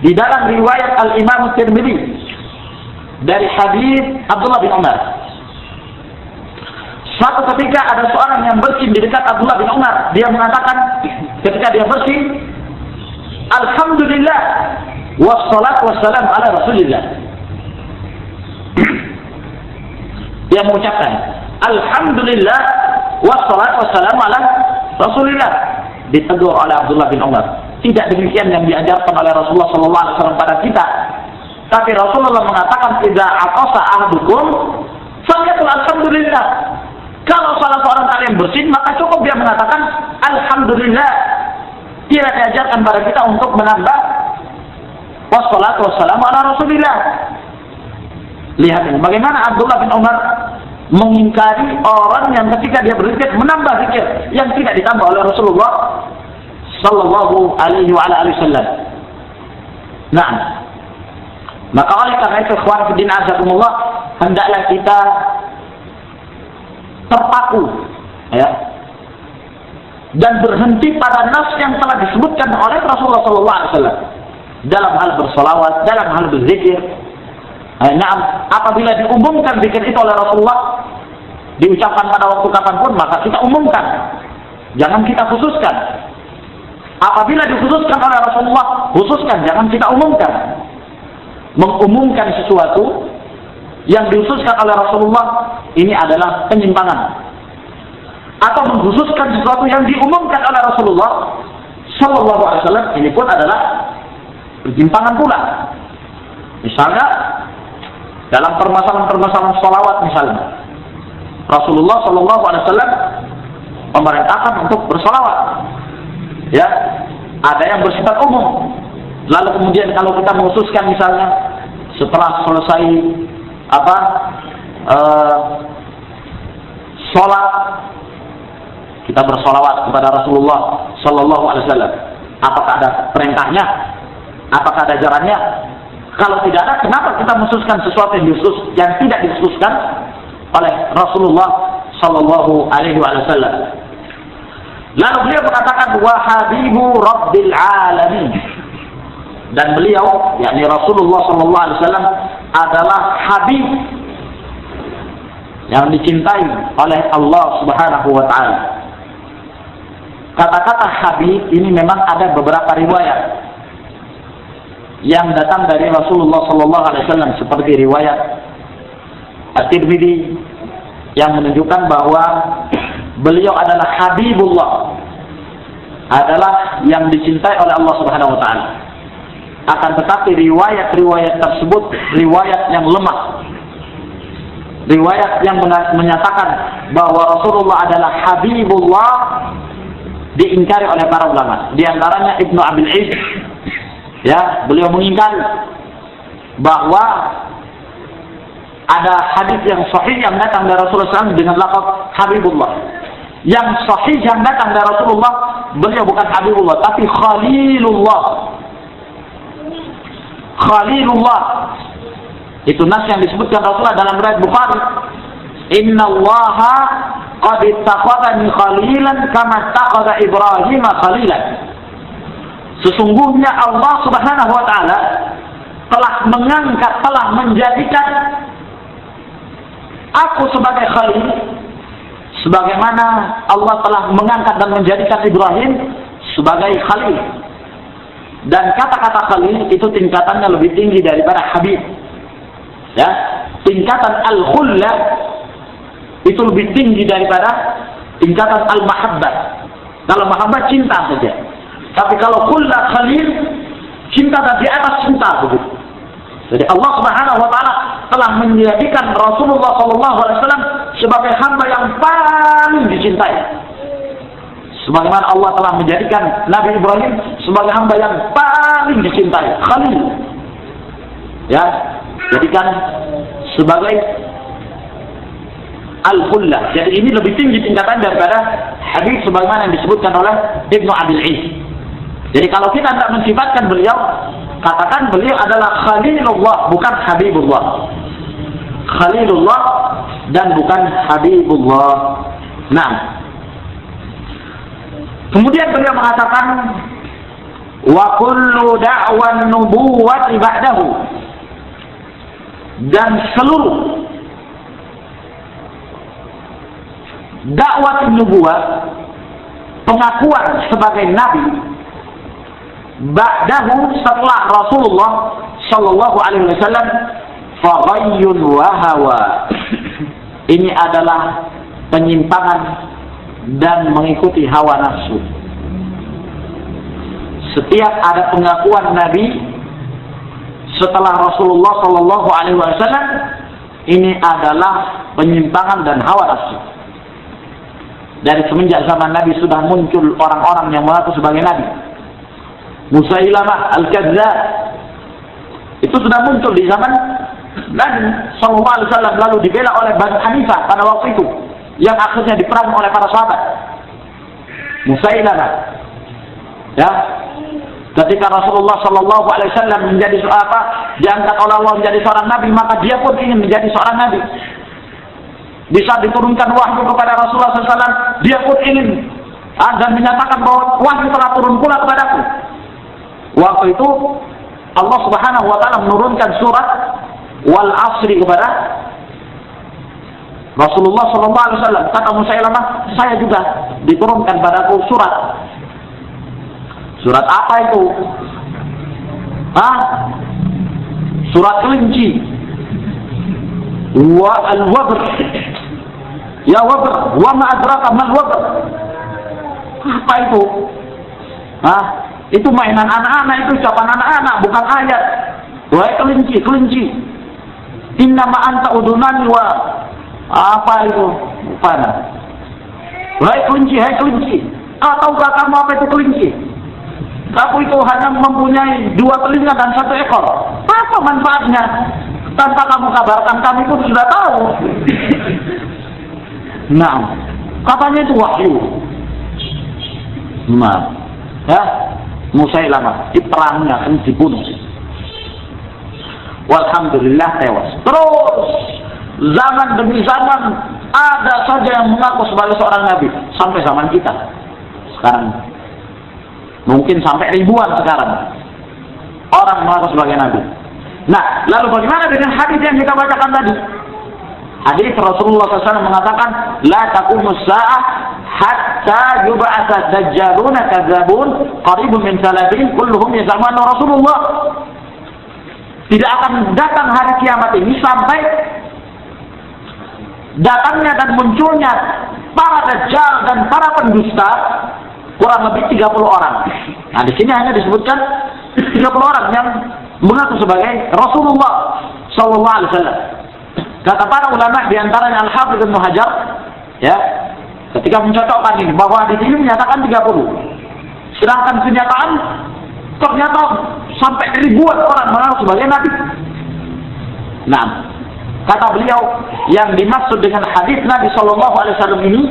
Di dalam riwayat Al-Imam Tirmidzi dari hadis Abdullah bin Umar, suatu ketika ada seorang yang bersin di dekat Abdullah bin Umar. Dia mengatakan ketika dia bersin, Alhamdulillah wassalatu wassalam ala Rasulillah. Dia mengucapkan Alhamdulillah wassalatu wassalamu ala Rasulillah. Ditegur oleh Abdullah bin Umar. Tidak demikian yang diajarkan oleh Rasulullah SAW pada kita. Tapi Rasulullah mengatakan, idza aqasa ahdukum falyaqul alhamdulillah. Kalau salah seorang kalian bersin, maka cukup dia mengatakan alhamdulillah. Tidak diajarkan pada kita untuk menambah wassalatu wassalamu ala Rasulillah. Lihat ini, bagaimana Abdullah bin Umar mengingkari orang yang ketika dia berzikir menambah zikir yang tidak ditambah oleh Rasulullah Sallallahu Alaihi Wasallam. Nah, maka oleh karena itu, ikhwan fillah azakumullah, hendaklah kita terpaku, ya, dan berhenti pada nas yang telah disebutkan oleh Rasulullah Sallallahu Alaihi Wasallam dalam hal bersolawat, dalam hal berzikir. Nah, apabila diumumkan zikir itu oleh Rasulullah, diucapkan pada waktu kapanpun, maka kita umumkan, jangan kita khususkan. Apabila dikhususkan oleh Rasulullah, khususkan, jangan kita umumkan. Mengumumkan sesuatu yang dikhususkan oleh Rasulullah, ini adalah penyimpangan. Atau mengkhususkan sesuatu yang diumumkan oleh Rasulullah Sallallahu Alaihi Wasallam, ini pun adalah penyimpangan pula. Misalnya dalam permasalahan-permasalahan sholawat misalnya, Rasulullah Sallallahu Alaihi Wasallam memerintahkan untuk bersolawat. Ya, ada yang bersifat umum. Lalu kemudian kalau kita mengkhususkan misalnya setelah selesai sholat, kita bersolawat kepada Rasulullah Sallallahu Alaihi Wasallam. Apakah ada perintahnya? Apakah ada ajarannya? Kalau tidak ada, kenapa kita mengkhususkan sesuatu yang tidak dikhususkan oleh Rasulullah Sallallahu Alaihi Wasallam? Lalu beliau mengatakan wa habibu rabbil alamin. Dan beliau, yakni Rasulullah Sallallahu Alaihi Wasallam, adalah habib yang dicintai oleh Allah Subhanahu Wa Taala. Kata-kata habib ini memang ada beberapa riwayat yang datang dari Rasulullah Sallallahu Alaihi Wasallam, seperti riwayat At-Tirmidzi yang menunjukkan bahwa beliau adalah Habibullah, adalah yang dicintai oleh Allah Subhanahu Wa Taala. Akan tetapi riwayat-riwayat tersebut riwayat yang lemah, riwayat yang menyatakan bahwa Rasulullah adalah Habibullah diingkari oleh para ulama. Di antaranya Ibnu Abil Iz, ya, beliau mengingkari bahwa ada hadis yang sahih yang datang dari Rasulullah SAW dengan lafaz Habibullah. Yang sahih yang datang dari Rasulullah, beliau bukan Habibullah tapi Khalilullah. Khalilullah itu nas yang disebutkan Rasulullah dalam riwayat Bukhari. Innallaha qad ittakhadhani khalilan kama ittakhadha Ibrahim khalilan. Sesungguhnya Allah Subhanahu wa taala telah mengangkat, telah menjadikan aku sebagai khalil, sebagaimana Allah telah mengangkat dan menjadikan Ibrahim sebagai khalil. Dan kata-kata khalil itu tingkatannya lebih tinggi daripada habib. Ya, tingkatan al-khullah itu lebih tinggi daripada tingkatan al-mahabbah. Kalau mahabbah cinta saja. Tapi kalau khullah khalil, cinta di atas cinta begitu. Jadi Allah Subhanahu wa taala telah menjadikan Rasulullah sallallahu alaihi wasallam sebagai hamba yang paling dicintai. Sebagaimana Allah telah menjadikan Nabi Ibrahim sebagai hamba yang paling dicintai, Khalil. Ya, jadikan sebagai Al-Khullah. Jadi ini lebih tinggi tingkatan daripada hadis sebagaimana yang disebutkan oleh Ibnu Abil Is. Jadi kalau kita tidak mensifatkan beliau, katakan beliau adalah Khalilullah, bukan Habibullah. Khalilullah dan bukan Habibullah. Nah, kemudian beliau mengatakan wa kullu da'wan nubuwwati ba'dahu, dan seluruh dakwah nubuwah, pengakuan sebagai nabi ba'dahu, setelah Rasulullah sallallahu alaihi wasallam, faghayyun wa hawa, ini adalah penyimpangan dan mengikuti hawa nafsu. Setiap ada pengakuan nabi setelah Rasulullah sallallahu alaihi wasallam, ini adalah penyimpangan dan hawa nafsu. Dari semenjak zaman Nabi sudah muncul orang-orang yang mengaku sebagai nabi. Musailamah Al-Kadzdzab itu sudah muncul di zaman Nabi sallallahu alaihi wasallam, lalu dibela oleh Bani Hanifah pada waktu itu, yang akhirnya diperang oleh para sahabat. Musailamah, ya, ketika Rasulullah sallallahu alaihi wasallam menjadi diangkat oleh Allah menjadi seorang nabi, maka dia pun ingin menjadi seorang nabi. Bisa diturunkan wahyu kepada Rasulullah SAW, dia pun ingin dan menyatakan bahwa wahyu telah turun pula kepadaku. Waktu itu Allah Subhanahu wa taala menurunkan surat Wal Asri kepada Rasulullah sallallahu alaihi wasallam. Kata Musailamah, saya juga diturunkan padaku surat. Surat apa itu? Surat kelinci. Wa al-wabr. Ya wabr, wa ma adraka mal wabr. Apa itu? Itu mainan anak-anak, itu ucapan anak-anak, bukan ayat. Wahai kelinci, kelinci. Innama anta udunani wa apa itu? Bukan. Wahai kelinci, hai kelinci. Tahukah kamu apa itu kelinci? Kamu itu hanya mempunyai 2 telinga dan 1 ekor. Apa manfaatnya? Tanpa kamu kabarkan, kami pun sudah tahu. Nah, katanya itu wahyu. Nah, ya, Musailamah di perangnya kan dibunuh. Walhamdulillah tewas. Terus zaman demi zaman ada saja yang mengaku sebagai seorang nabi sampai zaman kita sekarang. Mungkin sampai ribuan sekarang orang mengaku sebagai nabi. Nah, lalu bagaimana dengan hadis yang kita bacakan tadi? Hadis Rasulullah SAW mengatakan, la taqumus sa'ah hatta yub'atsa dajjaluna kadzabun qaribun min 30 kulluhum yaz'amuna Rasulullah. Tidak akan datang hari kiamat ini sampai datangnya dan munculnya para dajjal dan para pendusta kurang lebih 30 orang. Nah, di sini hanya disebutkan 30 orang yang mengaku sebagai Rasulullah sallallahu alaihi wasallam. Kata para ulama di antaranya Al-Hafidz Ibnu Hajar, ya, ketika mencocokkan ini bahwa di sini menyatakan 30. Sedangkan kenyataan ternyata sampai ribuan orang mengaku sebagai nabi. Nah, kata beliau yang dimaksud dengan hadis Nabi sallallahu alaihi wasallam ini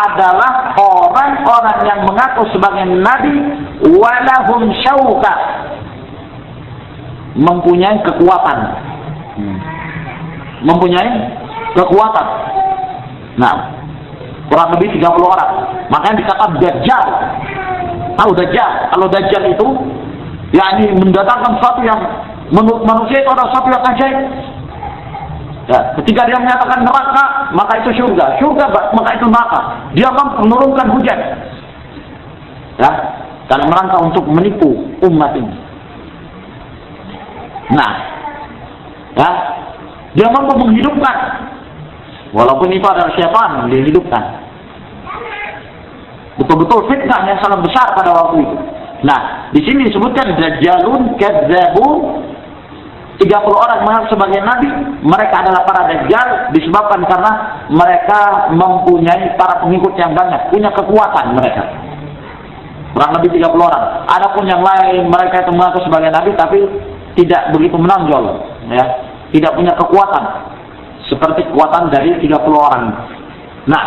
adalah orang-orang yang mengaku sebagai nabi walahum syauka, mempunyai kekuatan. Mempunyai kekuatan. Nah, kurang lebih 30 orang. Makanya dikatakan Dajjal. Tahu Dajjal? Kalau Dajjal itu yakni mendatangkan sesuatu yang menurut manusia itu adalah sesuatu yang ajaib. Ya, ketika dia menyatakan neraka, maka itu surga, maka itu neraka. Dia mampu menurunkan hujan. Ya, dalam rangka untuk menipu umat ini. Nah, ya, dia mampu menghidupkan, walaupun itu adalah syaitan yang dihidupkan. Betul-betul fitnah yang sangat besar pada waktu itu. Nah, di sini disebutkan dajjalun kadzdzabun, 30 orang mengaku sebagai nabi. Mereka adalah para dajjal disebabkan karena mereka mempunyai para pengikut yang banyak, punya kekuatan mereka. Kurang lebih 30 orang. Adapun yang lain, mereka itu mengaku sebagai nabi tapi tidak begitu menonjol, ya, tidak punya kekuatan seperti kekuatan dari 30 orang. Nah,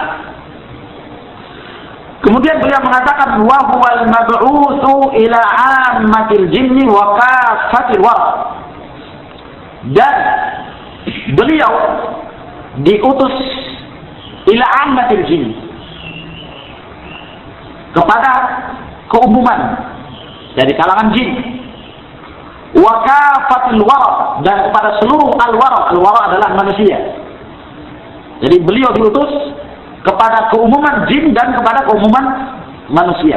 kemudian beliau mengatakan wa huwal mab'utsu ila 'ammatil jinni wa kaffatil wara. Dan beliau diutus ila 'ammatil jinni, kepada keumuman dari kalangan jin, wa kaffatil wara, dan kepada seluruh al-wara. Al-wara adalah manusia. Jadi beliau diutus kepada keumuman jin dan kepada keumuman manusia,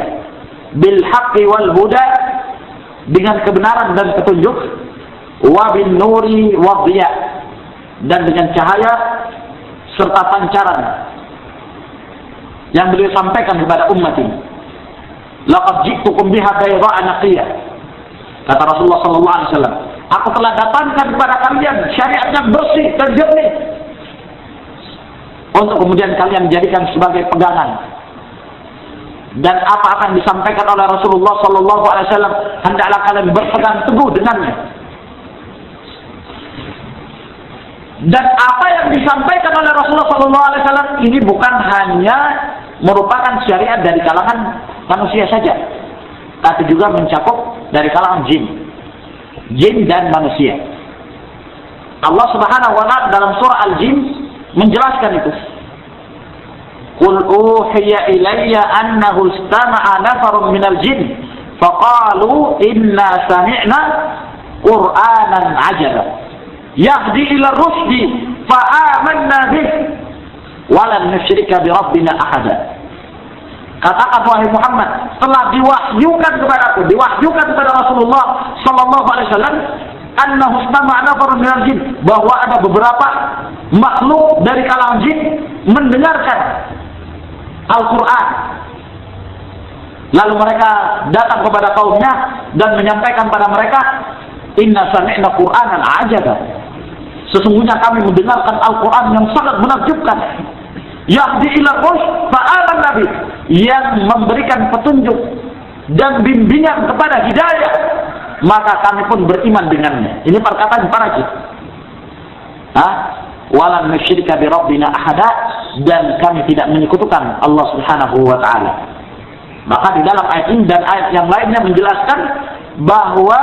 bil haqqi wal huda, dengan kebenaran dan petunjuk, wa bin nuri wa dhiya, dan dengan cahaya serta pancaran yang beliau sampaikan kepada umat ini. Laqad ji'tukum biha bayda'a naqiyah, kata Rasulullah sallallahu alaihi wasallam, aku telah datangkan kepada kalian syariat yang bersih dan jernih, untuk kemudian kalian jadikan sebagai pegangan. Dan apa akan disampaikan oleh Rasulullah sallallahu alaihi wasallam, hendaklah kalian berpegang teguh dengannya. Dan apa yang disampaikan oleh Rasulullah sallallahu alaihi wasallam ini bukan hanya merupakan syariat dari kalangan manusia saja, tapi juga mencakup dari kalangan jin dan manusia. Allah Subhanahu wa taala dalam surah Al-Jin menjelaskan itu. Qul uhiya ilayya annahu istama'a nafarun minal jin faqalu inna sami'na qur'anan 'ajaba yahdi ila rusdi fa amanna bih wa lan nusyrika bi rabbina ahada. Katakan wahai Muhammad, telah diwahyukan kepadaku, diwahyukan kepada Rasulullah sallallahu alaihi wasallam, annahu istama'a nafarun minal jin, bahwa ada beberapa makhluk dari kalangan jin mendengarkan Al-Quran. Lalu mereka datang kepada kaumnya dan menyampaikan pada mereka, inna sami'na Qur'anan 'ajaba, sesungguhnya kami mendengarkan Al-Quran yang sangat menakjubkan, yahdi ila rusyd fa amanna bih, yang memberikan petunjuk dan bimbingan kepada hidayah, maka kami pun beriman dengannya. Ini perkataan para jin. Walan nusyrika bi rabbina ahada, dan kami tidak menyekutukan Allah Subhanahu wa taala. Maka di dalam ayat ini dan ayat yang lainnya menjelaskan bahwa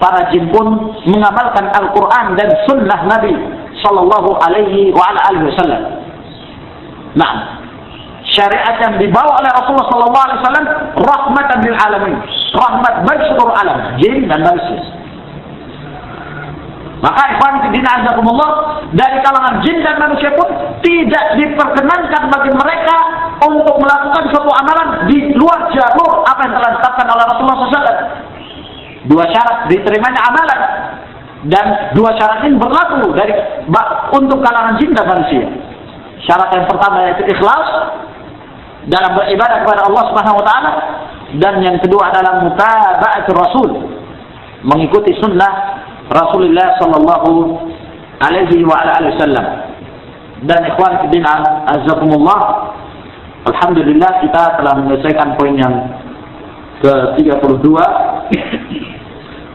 para jin pun mengamalkan Al-Qur'an dan sunnah Nabi sallallahu alaihi wasallam. Nah, syariat yang dibawa oleh Rasulullah sallallahu alaihi wasallam rahmatan lil alamin, rahmat bagi seluruh alam, jin dan manusia. Maka ikhwan fillah azakumullah, dari kalangan jin dan manusia pun tidak diperkenankan bagi mereka untuk melakukan suatu amalan di luar jalur apa yang telah ditetapkan oleh Rasulullah SAW. Dua syarat diterimanya amalan, dan dua syarat ini berlaku untuk kalangan jin dan manusia. Syarat yang pertama yaitu ikhlas dalam beribadah kepada Allah Subhanahu wa taala, dan yang kedua adalah mutaba'atul Rasul, mengikuti sunnah Rasulullah sallallahu alaihi wasallam. Dan ikhwan fillah azakumullah, alhamdulillah kita telah menyelesaikan poin yang ke-32.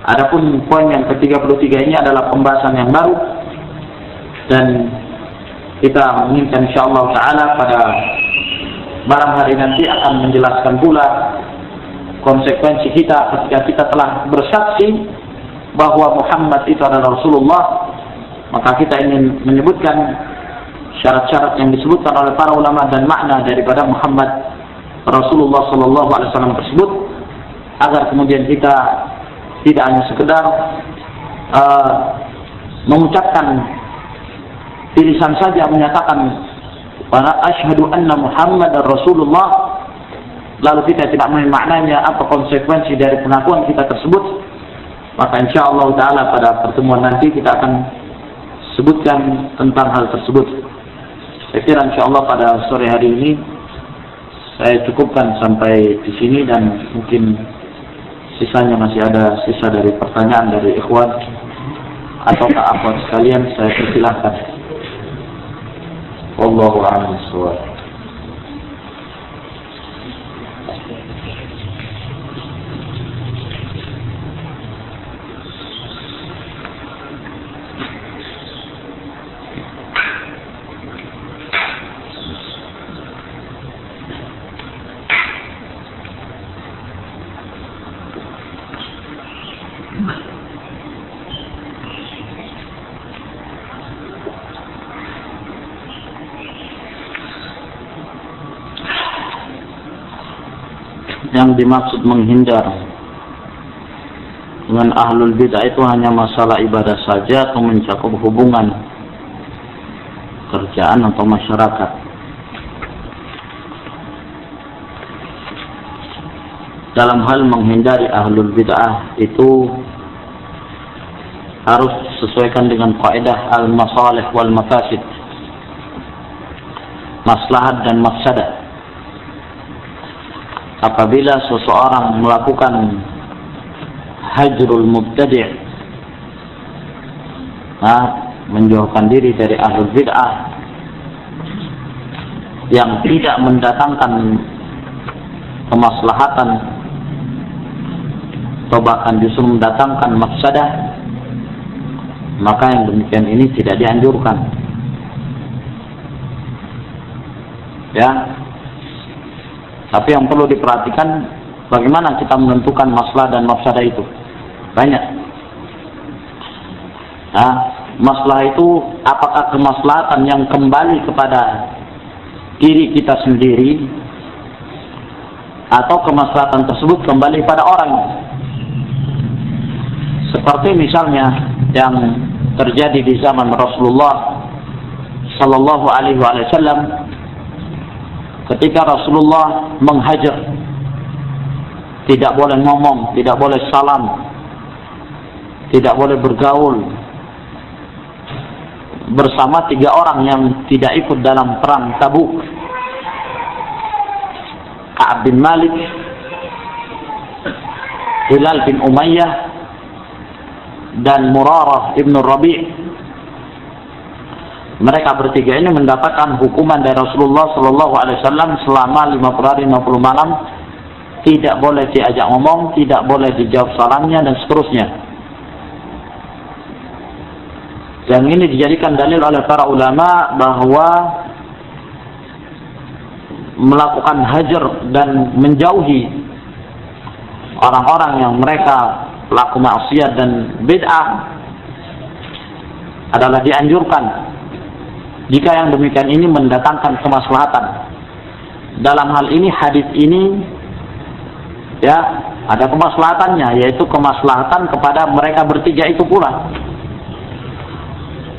Adapun poin yang ke-33 ini adalah pembahasan yang baru, dan kita menginginkan insyaallah taala pada malam hari nanti akan menjelaskan pula konsekuensi kita ketika kita telah bersaksi bahwa Muhammad itu adalah Rasulullah. Maka kita ingin menyebutkan syarat-syarat yang disebutkan oleh para ulama dan makna daripada Muhammad Rasulullah sallallahu alaihi wasallam tersebut, agar kemudian kita tidak hanya sekedar mengucapkan tulisan saja menyatakan wa asyhadu anna Muhammadar Rasulullah, lalu kita tidak memaknanya apa konsekuensi dari pengakuan kita tersebut, maka insyaallah taala pada pertemuan nanti kita akan sebutkan tentang hal tersebut. Saya kira insyaallah pada sore hari ini saya cukupkan sampai di sini, dan mungkin sisanya masih ada sisa dari pertanyaan dari ikhwan atau akhwat sekalian, saya persilahkan. Wallahu a'lam bishawab. Yang dimaksud menghindar dengan ahlul bid'ah itu hanya masalah ibadah saja atau mencakup hubungan kerjaan atau masyarakat? Dalam hal menghindari ahlul bid'ah itu harus sesuaikan dengan kaidah al-masalih wal mafasid, maslahat dan mafsadah. Apabila seseorang melakukan hajrul mubtadi', menjauhkan diri dari ahlul bid'ah yang tidak mendatangkan kemaslahatan atau bahkan justru mendatangkan mafsadah, maka yang demikian ini tidak dianjurkan. Ya. Tapi yang perlu diperhatikan, bagaimana kita menentukan masalah dan mafsadah itu. Banyak. Masalah itu apakah kemaslahatan yang kembali kepada diri kita sendiri, atau kemaslahatan tersebut kembali pada orang. Seperti misalnya yang terjadi di zaman Rasulullah Sallallahu Alaihi Wasallam, ketika Rasulullah menghajar, tidak boleh ngomong, tidak boleh salam, tidak boleh bergaul bersama 3 orang yang tidak ikut dalam perang Tabuk, Ka'ab bin Malik, Hilal bin Umayyah, dan Murarah ibn Rabi'. Mereka bertiga ini mendapatkan hukuman dari Rasulullah Sallallahu Alaihi Wasallam selama 50 hari 50 malam, tidak boleh diajak ngomong, tidak boleh dijawab salamnya, dan seterusnya. Yang ini dijadikan dalil oleh para ulama bahwa melakukan hajar dan menjauhi orang-orang yang mereka pelaku maksiat dan bid'ah adalah dianjurkan jika yang demikian ini mendatangkan kemaslahatan. Dalam hal ini, hadis ini ya ada kemaslahatannya, yaitu kemaslahatan kepada mereka bertiga itu pula,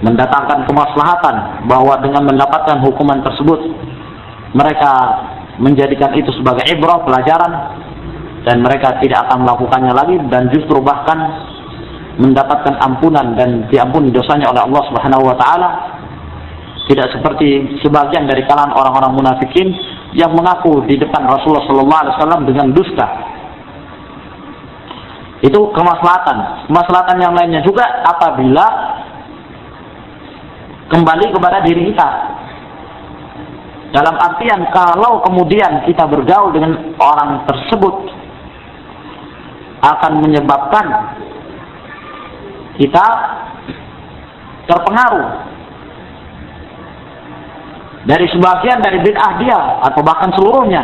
mendatangkan kemaslahatan bahwa dengan mendapatkan hukuman tersebut mereka menjadikan itu sebagai ibrah, pelajaran, dan mereka tidak akan melakukannya lagi, dan justru bahkan mendapatkan ampunan dan diampuni dosanya oleh Allah Subhanahu wa taala. Tidak seperti sebagian dari kalangan orang-orang munafikin yang mengaku di depan Rasulullah SAW dengan dusta. Itu kemaslahatan. Kemaslahatan yang lainnya juga apabila kembali kepada diri kita. Dalam artian kalau kemudian kita bergaul dengan orang tersebut akan menyebabkan kita terpengaruh dari sebagian dari bid'ah dia atau bahkan seluruhnya,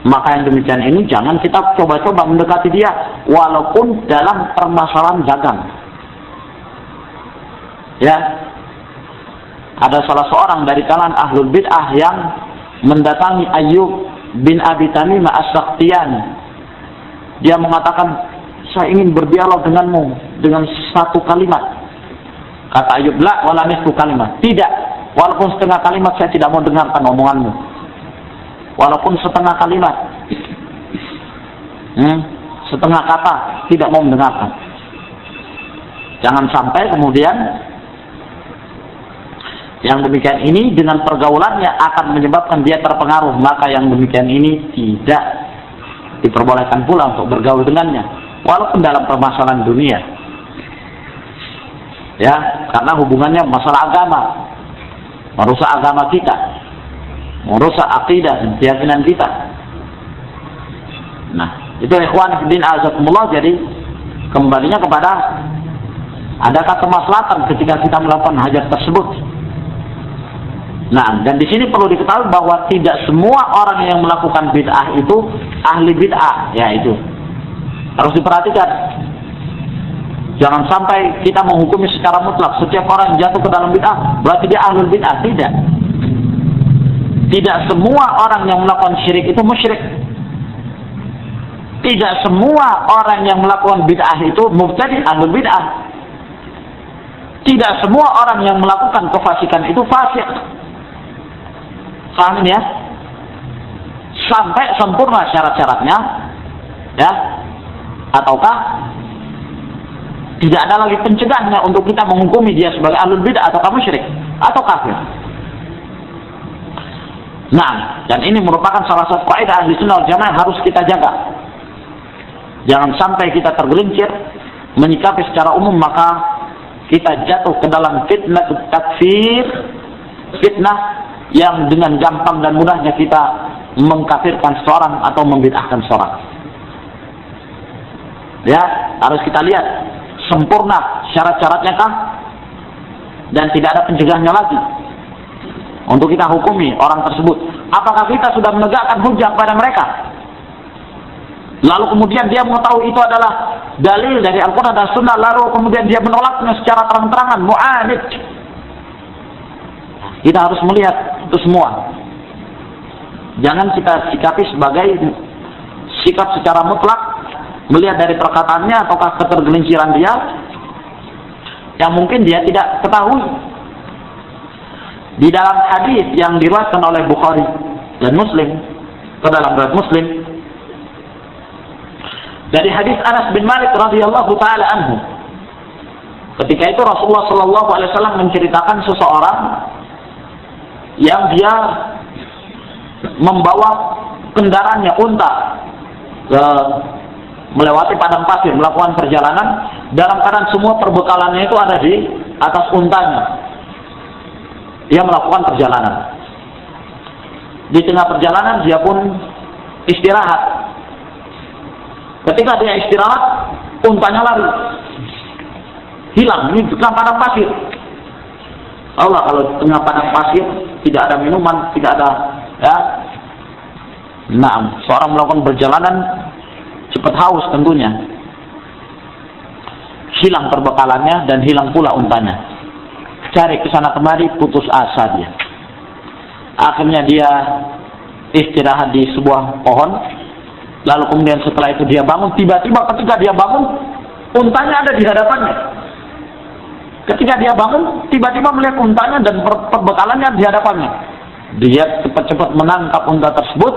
maka yang demikian ini jangan kita coba-coba mendekati dia walaupun dalam permasalahan dagang. Ya, ada salah seorang dari kalangan ahlul bid'ah yang mendatangi Ayyub bin Abi Tamimah As-Sakhtiyani. Dia mengatakan, saya ingin berdialog denganmu dengan 1 kalimat. Kata Ayyub, la wala nisfu kalimat. Tidak, walaupun setengah kalimat saya tidak mau dengarkan omonganmu. walaupun setengah kalimat, setengah kata tidak mau mendengarkan. Jangan sampai kemudian yang demikian ini dengan pergaulannya akan menyebabkan dia terpengaruh, maka yang demikian ini tidak diperbolehkan pula untuk bergaul dengannya, walaupun dalam permasalahan dunia. Ya, karena hubungannya masalah agama, merusak agama kita, merusak akidah dan keyakinan kita. Nah, itu ikhwan fillah azakumullah. Jadi kembalinya kepada adakah kemaslahatan ketika kita melakukan hajat tersebut. Nah, dan di sini perlu diketahui bahwa tidak semua orang yang melakukan bid'ah itu ahli bid'ah, ya itu harus diperhatikan. Jangan sampai kita menghukumi secara mutlak setiap orang yang jatuh ke dalam bid'ah berarti dia ahli bid'ah. Tidak. Tidak semua orang yang melakukan syirik itu musyrik. Tidak semua orang yang melakukan bid'ah itu mubtadi' ahli bid'ah. Tidak semua orang yang melakukan kefasikan itu fasik. Paham ya? Sampai sempurna syarat-syaratnya, ya? Ataukah tidak ada lagi pencegahnya untuk kita menghukumi dia sebagai ahlul bid'ah atau musyrik atau kafir? Nah, dan ini merupakan salah satu kaidah ahli sunnah wal jamaah harus kita jaga. Jangan sampai kita tergelincir menyikapi secara umum, maka kita jatuh ke dalam fitnah takfir, fitnah yang dengan gampang dan mudahnya kita mengkafirkan seorang atau membid'ahkan seorang. Ya, harus kita lihat sempurna syarat-syaratnya kah, dan tidak ada pencegahnya lagi untuk kita hukumi orang tersebut. Apakah kita sudah menegakkan hujah pada mereka, lalu kemudian dia mengetahui itu adalah dalil dari Al-Quran dan Sunnah, lalu kemudian dia menolaknya secara terang-terangan, mu'anid. Kita harus melihat itu semua. Jangan kita sikapi sebagai sikap secara mutlak, melihat dari perkataannya ataukah ketergelinciran dia yang mungkin dia tidak ketahui. Di dalam hadis yang diriwayatkan oleh Bukhari dan Muslim, ke dalam riwayat Muslim, dari hadis Anas bin Malik radhiyallahu taala anhu, ketika itu Rasulullah sallallahu alaihi wasallam menceritakan seseorang yang dia membawa kendaraannya unta melewati padang pasir, melakukan perjalanan dalam keadaan semua perbekalannya itu ada di atas untanya. Dia melakukan perjalanan. Di tengah perjalanan dia pun istirahat. Ketika dia istirahat, untanya lari, hilang. Ini di tengah padang pasir. Allah, kalau di tengah padang pasir tidak ada minuman, tidak ada, ya. Nah, seorang melakukan perjalanan cepat haus tentunya. Hilang perbekalannya dan hilang pula untanya. Cari ke sana kemari, putus asa dia. Akhirnya dia istirahat di sebuah pohon. Lalu kemudian setelah itu dia bangun. Tiba-tiba ketika dia bangun, untanya ada di hadapannya. Ketika dia bangun, tiba-tiba melihat untanya dan perbekalannya di hadapannya. Dia cepat-cepat menangkap unta tersebut.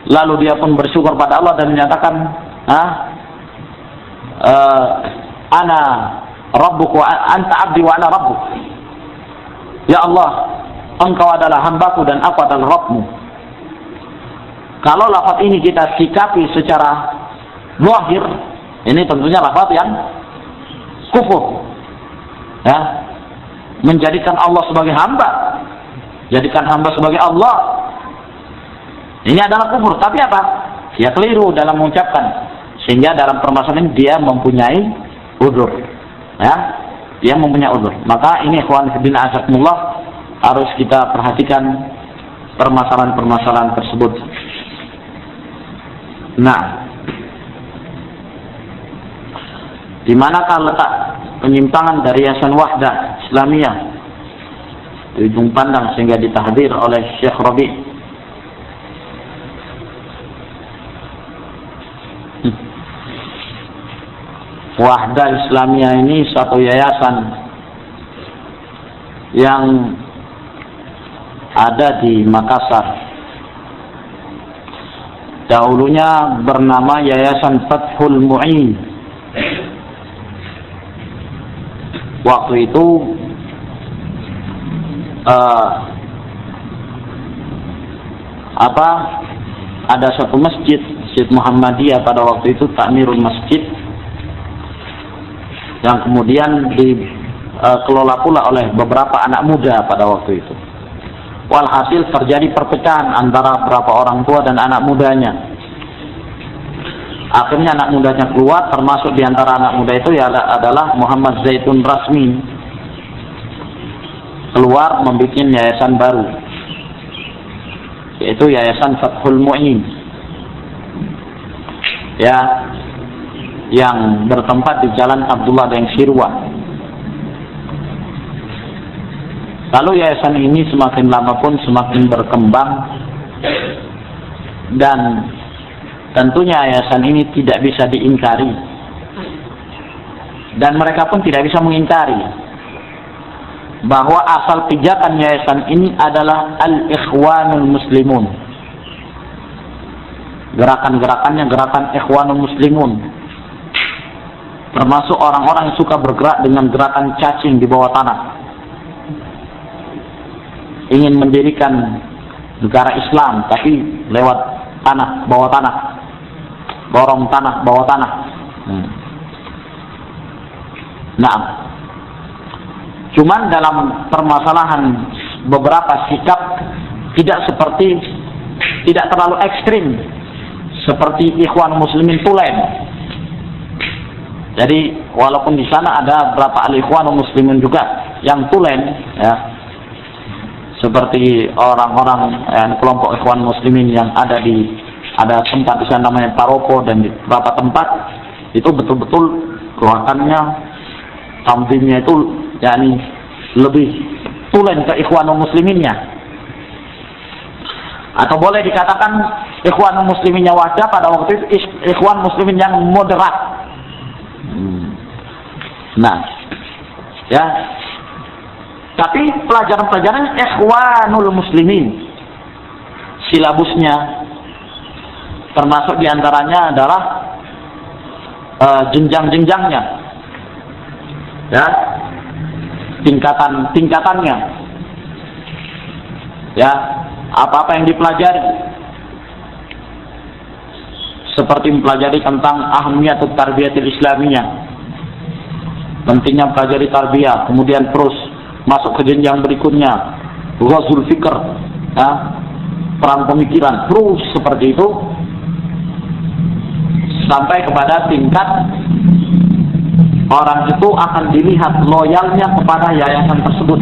Lalu dia pun bersyukur pada Allah dan menyatakan, ana rabbuk wa anta abdi wa ana rabbuk. Ya Allah, engkau adalah hambaku dan aku adalah Rabbmu. Kalau lafaz ini kita sikapi secara zahir, ini tentunya lafaz yang kufur, ya, menjadikan Allah sebagai hamba, jadikan hamba sebagai Allah. Ini adalah kufur. Tapi apa? Dia keliru dalam mengucapkan, sehingga dalam permasalahan dia mempunyai udzur, ya, dia mempunyai udzur. Maka ini ikhwan fillah azakumullah harus kita perhatikan permasalahan-permasalahan tersebut. Nah, di manakah letak penyimpangan dari Yayasan Wahdah Islamiyah di ujung pandang sehingga ditahdir oleh Syekh Rabi'? Wahdah Islamiyah ini suatu yayasan yang ada di Makassar, dahulunya bernama Yayasan Fathul Mu'in. Waktu itu ada satu masjid Muhammadiyah pada waktu itu, Takmirul Masjid, yang kemudian dikelola pula oleh beberapa anak muda pada waktu itu. Walhasil terjadi perpecahan antara beberapa orang tua dan anak mudanya. Akhirnya anak mudanya keluar, termasuk di antara anak muda itu adalah Muhammad Zaitun Rasmi, keluar membuat yayasan baru, yaitu Yayasan Fathul Mu'in, ya, yang bertempat di Jalan Abdullah bin Sirwa. Lalu yayasan ini semakin lama pun semakin berkembang, dan tentunya yayasan ini tidak bisa diingkari, dan mereka pun tidak bisa mengingkari bahwa asal pijakan yayasan ini adalah Al-Ikhwanul Muslimun. Gerakan-gerakannya gerakan Ikhwanul Muslimun, termasuk orang-orang yang suka bergerak dengan gerakan cacing di bawah tanah, ingin mendirikan negara Islam tapi lewat tanah, bawah tanah, borong tanah, bawah tanah. Nah, cuman dalam permasalahan beberapa sikap tidak terlalu ekstrim seperti Ikhwan Muslimin Tulen. Jadi walaupun di sana ada beberapa al-Ikhwan Muslimin juga yang Tulen, ya, seperti orang-orang kelompok Ikhwan Muslimin yang ada tempat di sana namanya Paropo, dan di beberapa tempat itu betul-betul gerakannya, tanzimnya itu yakni lebih tulen ke Ikhwanul Musliminnya, atau boleh dikatakan Ikhwanul Musliminnya wadah pada waktu itu Ikhwan Muslimin yang moderat. Nah, ya, tapi pelajaran-pelajaran Ikhwanul Muslimin, silabusnya termasuk diantaranya adalah jenjang-jenjangnya, ya, tingkatannya, ya, apa-apa yang dipelajari, seperti mempelajari tentang ahmiyatut tarbiyatil islamiyah, pentingnya mempelajari tarbiyah, kemudian terus masuk ke jenjang berikutnya, ghazul fikr, ya, perang pemikiran, terus seperti itu sampai kepada tingkat orang itu akan dilihat loyalnya kepada yayasan tersebut.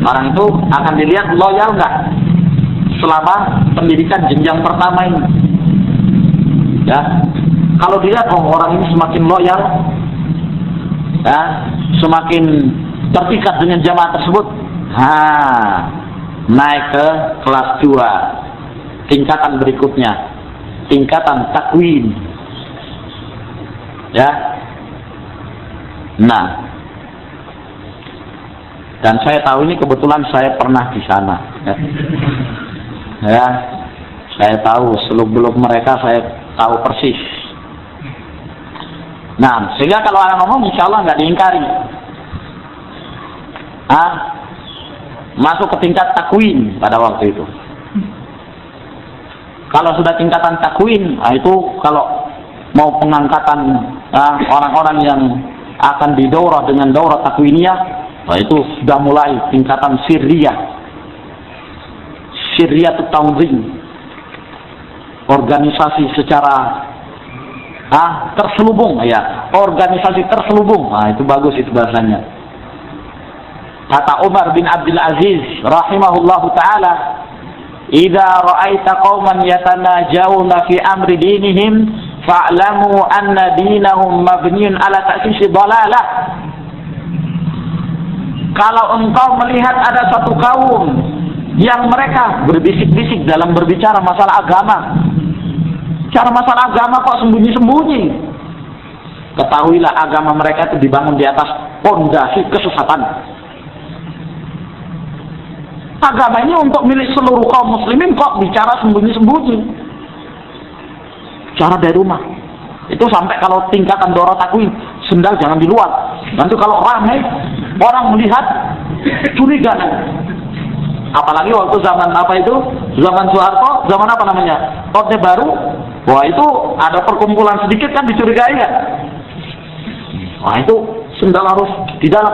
Orang itu akan dilihat loyal nggak selama pendidikan jenjang pertama ini. Ya, kalau dilihat orang ini semakin loyal, ya, semakin terpikat dengan jamaah tersebut, naik ke kelas 2, tingkatan berikutnya, tingkatan takwin, ya. Nah, dan saya tahu ini kebetulan saya pernah di sana, ya, saya tahu seluk-beluk mereka, saya tahu persis. Nah, sehingga kalau orang ngomong insya Allah nggak diingkari. Masuk ke tingkat takwin pada waktu itu. Kalau sudah tingkatan takwin, itu kalau mau pengangkatan orang-orang yang akan didaurah dengan daurah takwiniyah, itu sudah mulai tingkatan sirriyatut tanzim, organisasi secara terselubung, ya, organisasi terselubung. Itu bagus itu bahasanya. Kata Umar bin Abdul Aziz rahimahullahu taala, "Idza ra'aita qauman yatanajawna fi amri dinihim fa'lamu anna dinahum mabniun ala ta'sisi dhalalah." Kalau engkau melihat ada satu kaum yang mereka berbisik-bisik dalam berbicara masalah agama, cara masalah agama kok sembunyi-sembunyi, ketahuilah agama mereka itu dibangun di atas pondasi kesesatan. Agama ini untuk milik seluruh kaum muslimin, kok bicara sembunyi-sembunyi. Bicara dari rumah. Itu sampai kalau tingkatan Doro Takwin, sendal jangan di luar. Nanti kalau ramai, orang melihat curiga. Apalagi waktu zaman apa itu? Zaman Soeharto, zaman apa namanya? Orde Baru. Wah, itu ada perkumpulan sedikit kan dicurigai kan? Wah, itu sendal harus di dalam.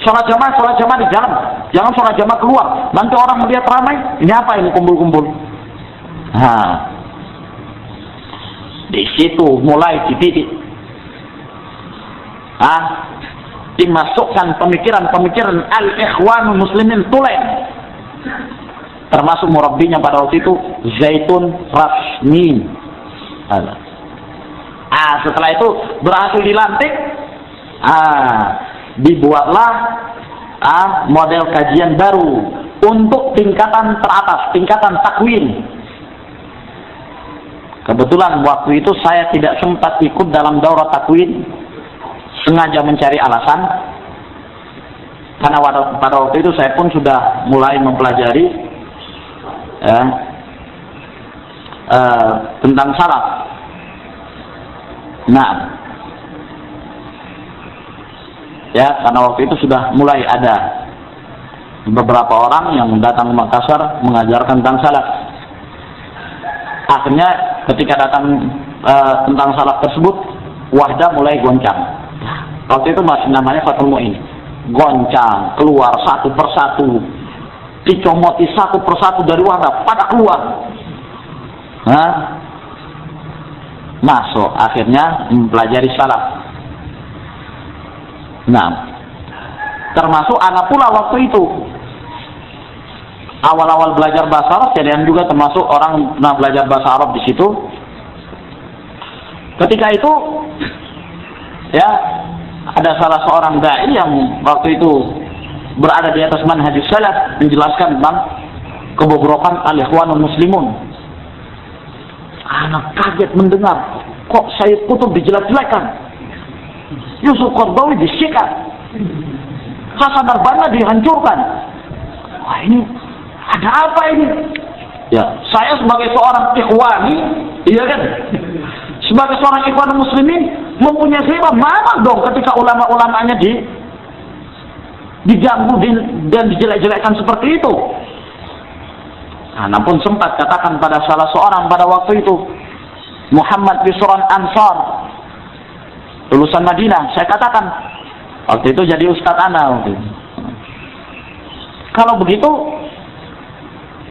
Sholat jamaah di dalam. Jangan sholat jamaah keluar. Nanti orang melihat ramai, ini apa ini kumpul-kumpul? Nah, di situ mulai dididik. Dimasukkan pemikiran-pemikiran al-ikhwanul muslimin tulen. Termasuk murabbinya pada waktu itu Zaitun Rasmi. Setelah itu berhasil dilantik, dibuatlah model kajian baru untuk tingkatan teratas, tingkatan takwin. Kebetulan waktu itu saya tidak sempat ikut dalam daurah takwin, sengaja mencari alasan, karena pada waktu itu saya pun sudah mulai mempelajari tentang salaf. Nah, ya, karena waktu itu sudah mulai ada beberapa orang yang datang ke Makassar mengajarkan tentang salaf. Akhirnya ketika datang tentang salaf tersebut, Wahdah mulai goncang. Waktu itu masih namanya Fathul Mu'in. Goncang, keluar satu persatu, dicomoti satu persatu dari Wahdah, pada keluar. Masuk, akhirnya mempelajari salaf. Nah, termasuk anak pula waktu itu awal-awal belajar bahasa Arab, kalian juga termasuk orang belajar bahasa Arab di situ. Ketika itu, ya, ada salah seorang dai yang waktu itu berada di atas manhaj salaf menjelaskan tentang kebobrokan al-ikhwanul muslimun. Anak kaget mendengar, kok Sayyid Qutb dijelek-jelekan, Yusuf Qaradawi disikat, Hasan Al-Banna dihancurkan. Wah, ini ada apa ini? Ya, saya sebagai seorang ikhwani, iya kan? Sebagai seorang ikhwan muslimin mempunyai sifat marah dong ketika ulama-ulamanya diganggu dan dijelek-jelekkan seperti itu. Namun sempat katakan pada salah seorang pada waktu itu, Muhammad Bisran Ansar, lulusan Madinah, saya katakan waktu itu jadi Ustadz Ana. Kalau begitu,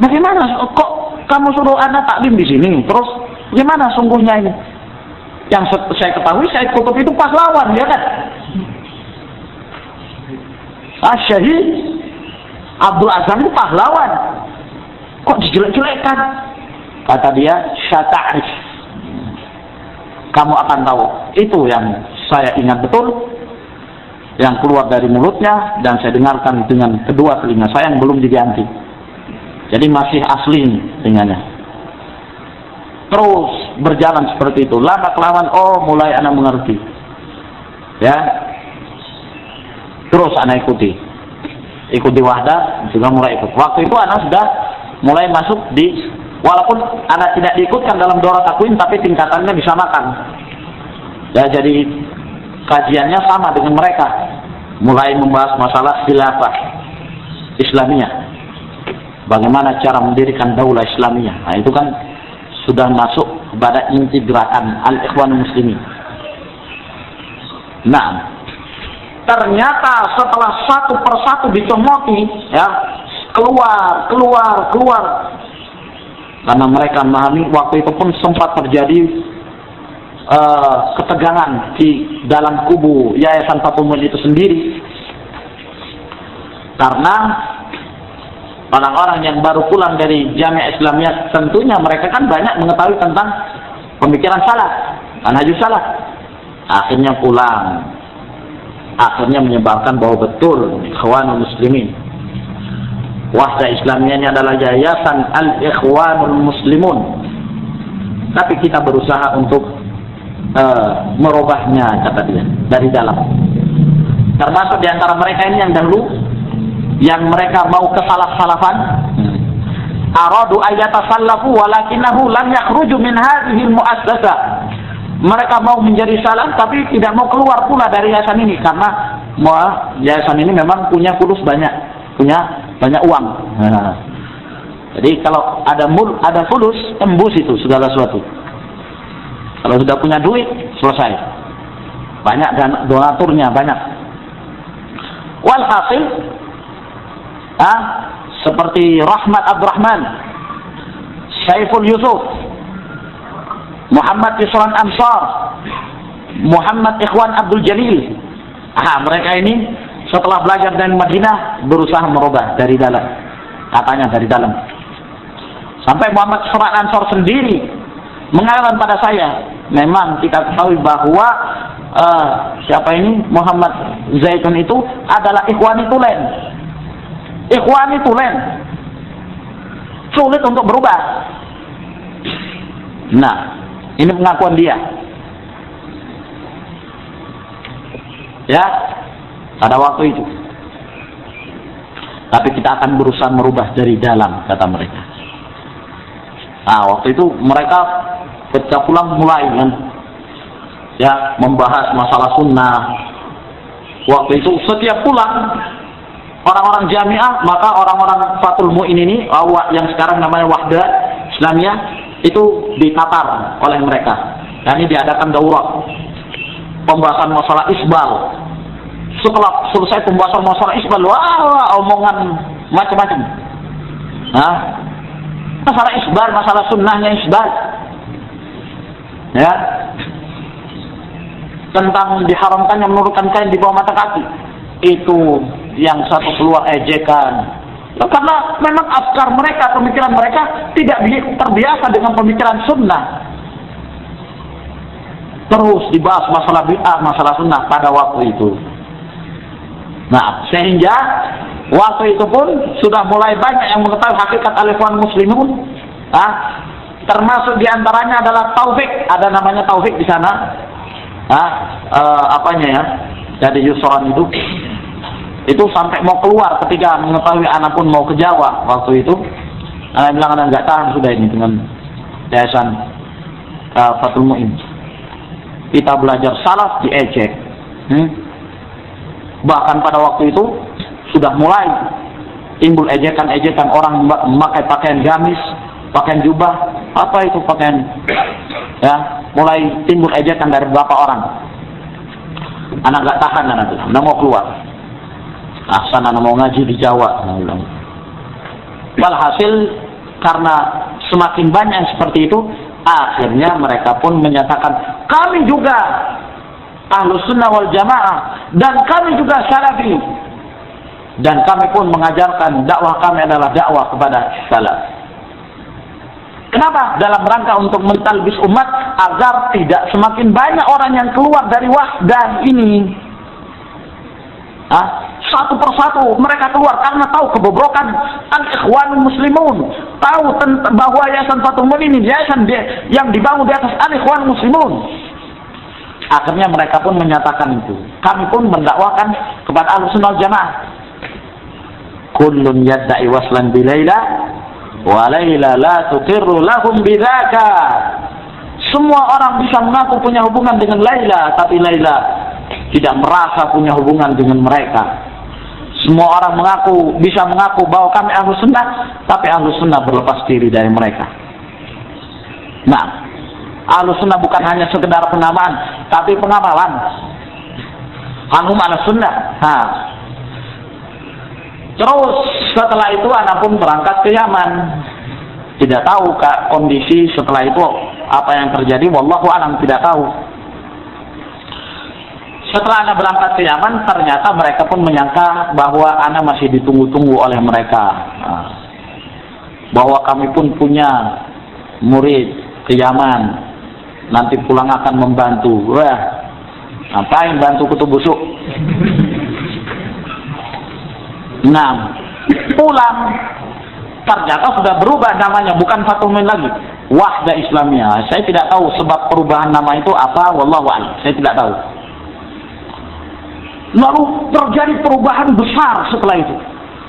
bagaimana kok kamu suruh anak taklim di sini? Terus bagaimana sungguhnya ini? Yang saya ketahui, Sayyid Qutb itu pahlawan, ya kan? Syahid Abdul Azam itu pahlawan. Kok dijelek-jelekkan? Kata dia, syata'rif. Kamu akan tahu. Itu yang saya ingat betul, yang keluar dari mulutnya dan saya dengarkan dengan kedua telinga saya yang belum diganti. Jadi masih asli dengannya. Terus berjalan seperti itu. Lama kelamaan, mulai anak mengerti. Ya. Terus anak ikuti Wahdah, juga mulai ikut. Waktu itu anak sudah mulai masuk walaupun anak tidak diikutkan dalam daurah takwin, tapi tingkatannya disamakan. Ya, jadi kajiannya sama dengan mereka. Mulai membahas masalah khilafah Islamiyah. Bagaimana cara mendirikan daulah Islamiyah. Nah, itu kan sudah masuk kepada inti gerakan al-ikhwanul muslimin. Nah, ternyata setelah satu persatu dicomoti, ya, keluar. Karena mereka memahami waktu itu pun sempat terjadi ketegangan di dalam kubu Yayasan Fathul Mu'in itu sendiri. Karena orang-orang yang baru pulang dari Jamiah Islamiyah, tentunya mereka kan banyak mengetahui tentang pemikiran salaf, manhajus salaf. Akhirnya pulang. Akhirnya menyebarkan bahwa betul ikhwanul muslimin, Wahdah Islamiyah ini adalah yayasan al-ikhwanul muslimun. Tapi kita berusaha untuk merubahnya, kata dia, dari dalam. Termasuk di antara mereka ini yang dahulu yang mereka mau ke salaf-salafan, aradu ayatasallafu walakinahu lam yakhruju min hadhihi al-mu'assasah. Mereka mau menjadi salaf tapi tidak mau keluar pula dari yayasan ini karena yayasan ini memang punya fulus banyak, punya banyak uang. Jadi kalau ada fulus, tembus itu segala sesuatu. Kalau sudah punya duit, selesai. Banyak dan donaturnya banyak. Walhasil, seperti Rahmat Abdurrahman, Saiful Yusuf, Muhammad Yusran Ansar, Muhammad Ikhwan Abdul Jalil. Mereka ini setelah belajar dari Madinah berusaha merubah dari dalam, katanya dari dalam. Sampai Muhammad Yusran Ansar sendiri mengatakan pada saya, memang kita ketahui bahwa siapa ini Muhammad Zaitun itu adalah Ikhwani Tulen. Ikhwani Tulen sulit untuk berubah. Nah, ini pengakuan dia. Ya, pada waktu itu. Tapi kita akan berusaha merubah dari dalam, kata mereka. Waktu itu mereka ketika pulang mulai ya membahas masalah sunnah. Waktu itu setiap pulang orang-orang jamiah, maka orang-orang Fathul Mu'in ini yang sekarang namanya Wahdah Islamiyah itu ditatar oleh mereka. Dan ini diadakan daurah pembahasan masalah isbal. Setelah selesai pembahasan masalah isbal, omongan macam-macam. Masalah isbal, masalah sunnahnya isbal. Ya. Tentang diharamkannya menurunkan kain di bawah mata kaki. Itu yang satu keluar ejekan. Karena memang afkar mereka, pemikiran mereka tidak terbiasa dengan pemikiran sunnah. Terus dibahas masalah bid'ah, masalah sunnah pada waktu itu. Nah, sehingga waktu itu pun sudah mulai banyak yang mengetahui hakikat al-ikhwan muslimun. Termasuk diantaranya adalah Taufik, ada namanya Taufik di sana. Apanya ya? Jadi Yusran itu sampai mau keluar ketika mengetahui anak pun mau ke Jawa waktu itu. Anak bilang anak nggak tahan sudah ini dengan yayasan Fathul Mu'in. Kita belajar salaf diejek. Bahkan pada waktu itu sudah mulai timbul ejekan-ejekan orang memakai pakaian gamis, pakaian jubah, apa itu pakaian, ya, mulai timbul ejekan dari beberapa orang. Anak nggak tahan, anak mau keluar. Sana mau ngaji di Jawa. Walhasil karena semakin banyak yang seperti itu, akhirnya mereka pun menyatakan kami juga Ahlus Sunnah wal Jamaah dan kami juga Salafi, dan kami pun mengajarkan dakwah kami adalah dakwah kepada salaf. Kenapa? Dalam rangka untuk mentalbis umat agar tidak semakin banyak orang yang keluar dari wahdah ini. Satu persatu mereka keluar karena tahu kebobrokan al-ikhwan muslimun, tahu bahwa yayasan Fathul Mu'in ini yayasan yang dibangun di atas al-ikhwan muslimun. Akhirnya mereka pun menyatakan itu. Kami pun mendakwakan kepada Ahlussunnah wal Jamaah. Kullun yadda'i waslan bi Laila wa Laila la tuqirru lahum bidzaka. Semua orang bisa mengaku punya hubungan dengan Laila, tapi Laila tidak merasa punya hubungan dengan mereka. Semua orang bisa mengaku bahwa kami Ahlus Sunnah, tapi Ahlus Sunnah berlepas diri dari mereka. Nah, Ahlus Sunnah bukan hanya sekedar penamaan, tapi pengamalan. Anhum Ahlus Sunnah. Terus setelah itu anak pun berangkat ke Yaman. Tidak tahu kondisi setelah itu apa yang terjadi, wallahu alam, tidak tahu. Setelah anak berangkat ke Yaman, ternyata mereka pun menyangka bahwa anak masih ditunggu-tunggu oleh mereka. Bahwa kami pun punya murid ke Yaman, nanti pulang akan membantu. Wah, ngapain bantu kutu busuk? Nah, pulang ternyata sudah berubah namanya, bukan Fathul Mu'in lagi, Wahdah Islamiyah. Saya tidak tahu sebab perubahan nama itu apa, wallahu a'lam, saya tidak tahu. Lalu terjadi perubahan besar setelah itu.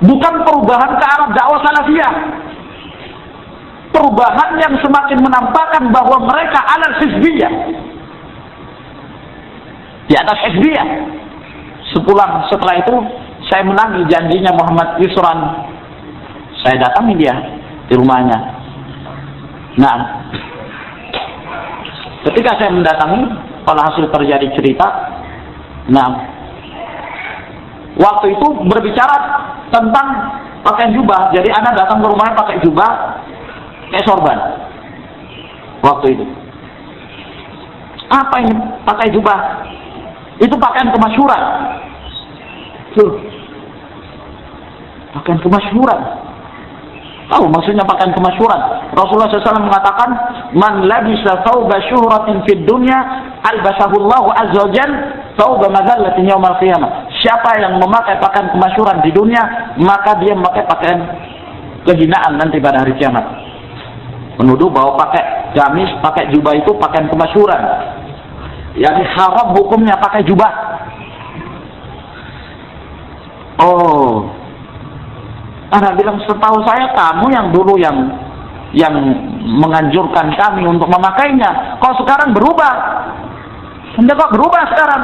Bukan perubahan ke arah dakwah salafiyah. Perubahan yang semakin menampakkan bahwa mereka alal hizbiyah, di atas hizbiyah. Setelah itu saya menangi janjinya Muhammad Yusran. Saya datangi dia di rumahnya. Nah, ketika saya mendatangi, hasil terjadi cerita. Nah, waktu itu berbicara tentang pakaian jubah. Jadi anak datang ke rumahnya pakai jubah, kayak sorban. Waktu itu, apa ini pakai jubah? Itu pakaian kemasyhuran. Tuh, pakaian kemasyhuran. Tahu maksudnya pakaian kemasyhuran? Rasulullah SAW mengatakan, "Man labisa thawba syuhratin fid dunya, albasahullahu azza wa jalla thawba madhallatin yaumal qiyamah." Siapa yang memakai pakaian kemasyhuran di dunia, maka dia memakai pakaian kehinaan nanti pada hari kiamat. Menuduh bahwa pakai gamis, pakai jubah itu pakaian kemasyhuran. Yang haram hukumnya pakai jubah. Oh, Anda bilang, setahu saya kamu yang dulu yang menganjurkan kami untuk memakainya. Kok sekarang berubah? Anda kok berubah sekarang?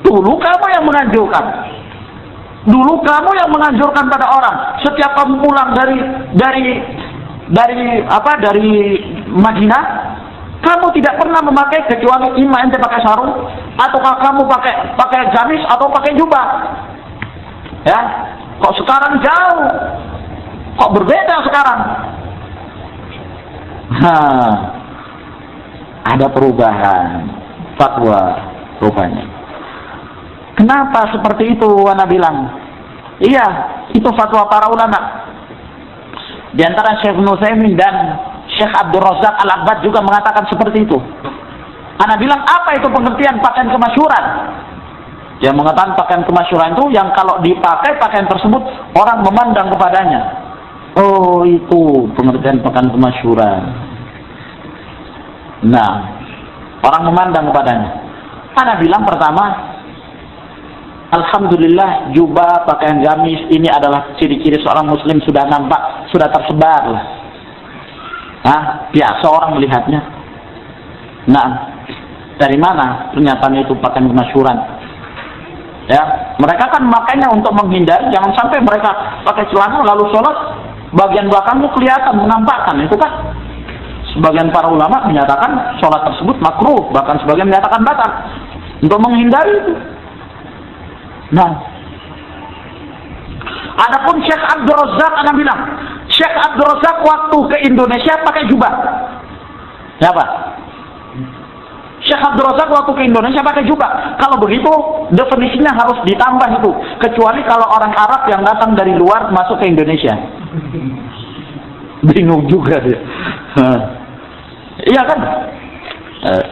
Dulu kamu yang menganjurkan. Dulu kamu yang menganjurkan pada orang. Setiap kamu pulang dari Madinah, kamu tidak pernah memakai kecuali imam ente pakai sarung, ataukah kamu pakai gamis atau pakai jubah. Ya, kok sekarang jauh? Kok berbeda sekarang? Ada perubahan fatwa rupanya. Kenapa seperti itu? Ana bilang, iya, itu fatwa para ulama. Di antara Syekh Nutsaimin dan Syekh Abdul Razak Al-Abbad juga mengatakan seperti itu. Ana bilang, apa itu pengertian pakaian kemasyhuran? Dia mengatakan pakaian kemasyhuran itu yang kalau dipakai pakaian tersebut orang memandang kepadanya. Oh, itu pengertian pakaian kemasyhuran. Nah, orang memandang kepadanya. Ana bilang pertama, alhamdulillah jubah, pakaian gamis ini adalah ciri-ciri seorang muslim sudah nampak, sudah tersebar lah. Biasa orang melihatnya. Nah, dari mana pernyataan itu pakaian kemasyhuran? Ya, mereka kan makanya untuk menghindari jangan sampai mereka pakai celana lalu sholat bagian belakangnya kelihatan menampakkan, itu kan. Sebagian para ulama menyatakan sholat tersebut makruh, bahkan sebagian menyatakan batal untuk menghindari itu. Nah, adapun Syekh Abdul Razak, ana bilang, Syekh Abdul Razak waktu ke Indonesia pakai jubah. Siapa? Syekh Abdul Razak waktu ke Indonesia pakai jubah. Kalau begitu, definisinya harus ditambah itu. Kecuali kalau orang Arab yang datang dari luar masuk ke Indonesia. Bingung juga dia. Iya kan?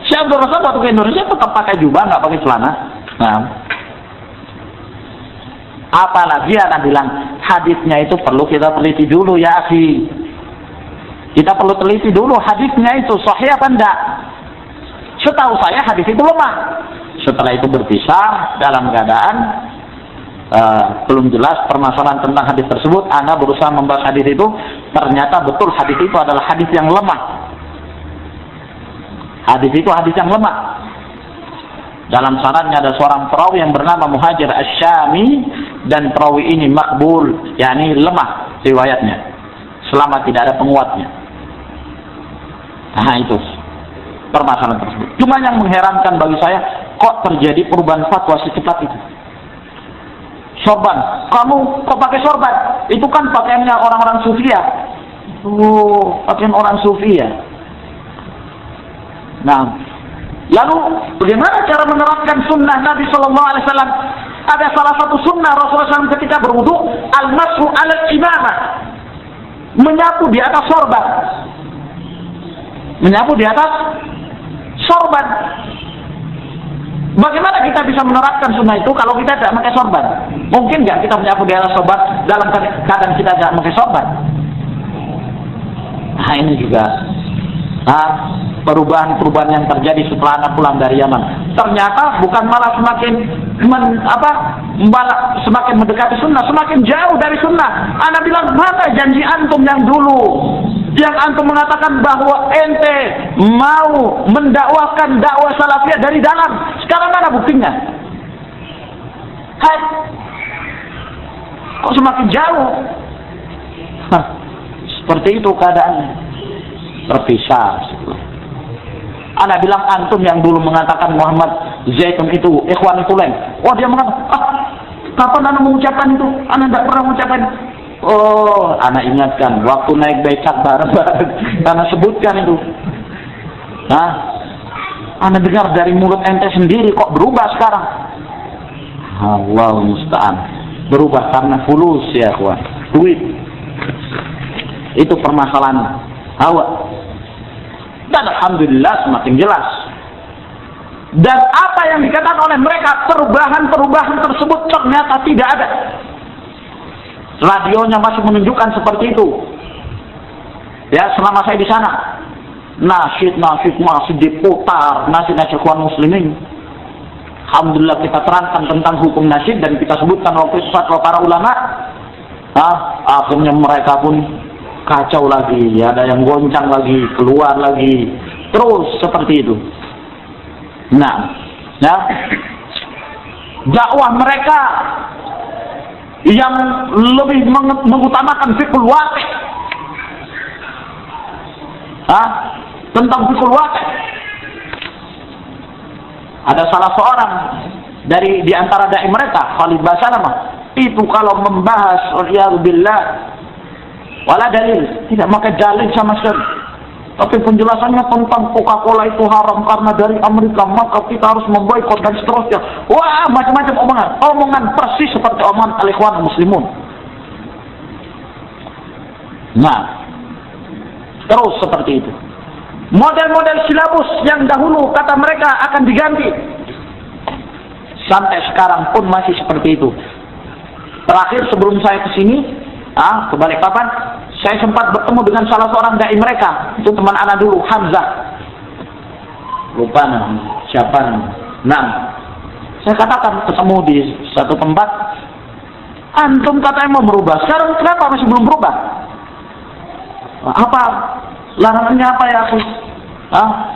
Syekh Abdul Razak waktu ke Indonesia tetap pakai jubah, nggak pakai celana. Nah, apalagi Anda bilang hadisnya itu perlu kita teliti dulu ya akhi. Kita perlu teliti dulu hadisnya itu sahih apa enggak. Setahu saya hadis itu lemah. Setelah itu berpisah dalam keadaan belum jelas permasalahan tentang hadis tersebut. Anda berusaha membahas hadis itu, ternyata betul hadis itu adalah hadis yang lemah. Hadis itu hadis yang lemah. Dalam sanadnya ada seorang perawi yang bernama Muhajir Asy-Syami, dan perawi ini makbul, yakni lemah riwayatnya selama tidak ada penguatnya. Nah, itu permasalahan tersebut. Cuma yang mengherankan bagi saya, kok terjadi perubahan fatwa secepat itu. Sorban, kamu kok pakai sorban? Itu kan pakaiannya orang-orang sufi ya. Oh, pakaian orang sufi ya. Nah, lalu bagaimana cara menerapkan sunnah Nabi Sallallahu Alaihi Wasallam? Ada salah satu sunnah Rasulullah SAW ketika berwudu, al-mashu alal imamah, menyapu di atas sorban. Menyapu di atas sorban. Bagaimana kita bisa menerapkan sunnah itu kalau kita tidak pakai sorban? Mungkin nggak kita menyapu di atas sorban dalam keadaan kita tidak pakai sorban? Nah, ini juga perubahan-perubahan yang terjadi setelah anak pulang dari Yaman. Ternyata bukan malah semakin semakin mendekati sunnah, semakin jauh dari sunnah. Ana bilang, mana janji antum yang dulu, yang antum mengatakan bahwa ente mau mendakwahkan dakwah salafiyah dari dalam. Sekarang mana buktinya? Hai, kok semakin jauh? Seperti itu keadaannya, terpisah. Ana bilang, antum yang dulu mengatakan Muhammad Zaitun itu ikhwan tulen. Oh, dia mengatakan, kapan ana mengucapkan itu? Ana tidak pernah mengucapkan. Oh, ana ingatkan waktu naik becak bareng-bareng ana sebutkan itu. Ana dengar dari mulut ente sendiri kok berubah sekarang. Allah musta'an. Berubah karena fulus ya kawan, duit. Itu permasalahan hawa. Dan alhamdulillah semakin jelas. Dan apa yang dikatakan oleh mereka, perubahan-perubahan tersebut ternyata tidak ada. Radionya masih menunjukkan seperti itu. Ya, selama saya di sana, nasyid masih diputar, nasyid kaum muslimin. Alhamdulillah kita terangkan tentang hukum nasyid dan kita sebutkan waktu itu fatwa para ulama. Akhirnya mereka pun kacau lagi, ada yang goncang lagi, keluar lagi, terus seperti itu. Nah, ya, dakwah mereka yang lebih mengutamakan fikul waqi', tentang fikul waqi'. Ada salah seorang di antara dai mereka, Khalid Basalamah, itu kalau membahas waliyadzubillah wala dalil, tidak pakai dalil sama sekali, tapi penjelasannya tentang Coca-Cola itu haram karena dari Amerika, maka kita harus memboikot dan seterusnya. Wah, macam-macam omongan persis seperti omongan al-ikhwan muslimun. Nah, terus seperti itu. Model-model silabus yang dahulu kata mereka akan diganti, sampai sekarang pun masih seperti itu. Terakhir sebelum saya kesini, ke Balikpapan, saya sempat bertemu dengan salah seorang dai mereka. Itu teman anak dulu, Hamzah. Lupa siapa namanya. Nah, saya katakan ketemu di satu tempat, antum katanya mau berubah. Sekarang kenapa masih belum berubah? Apa larangannya apa ya aku?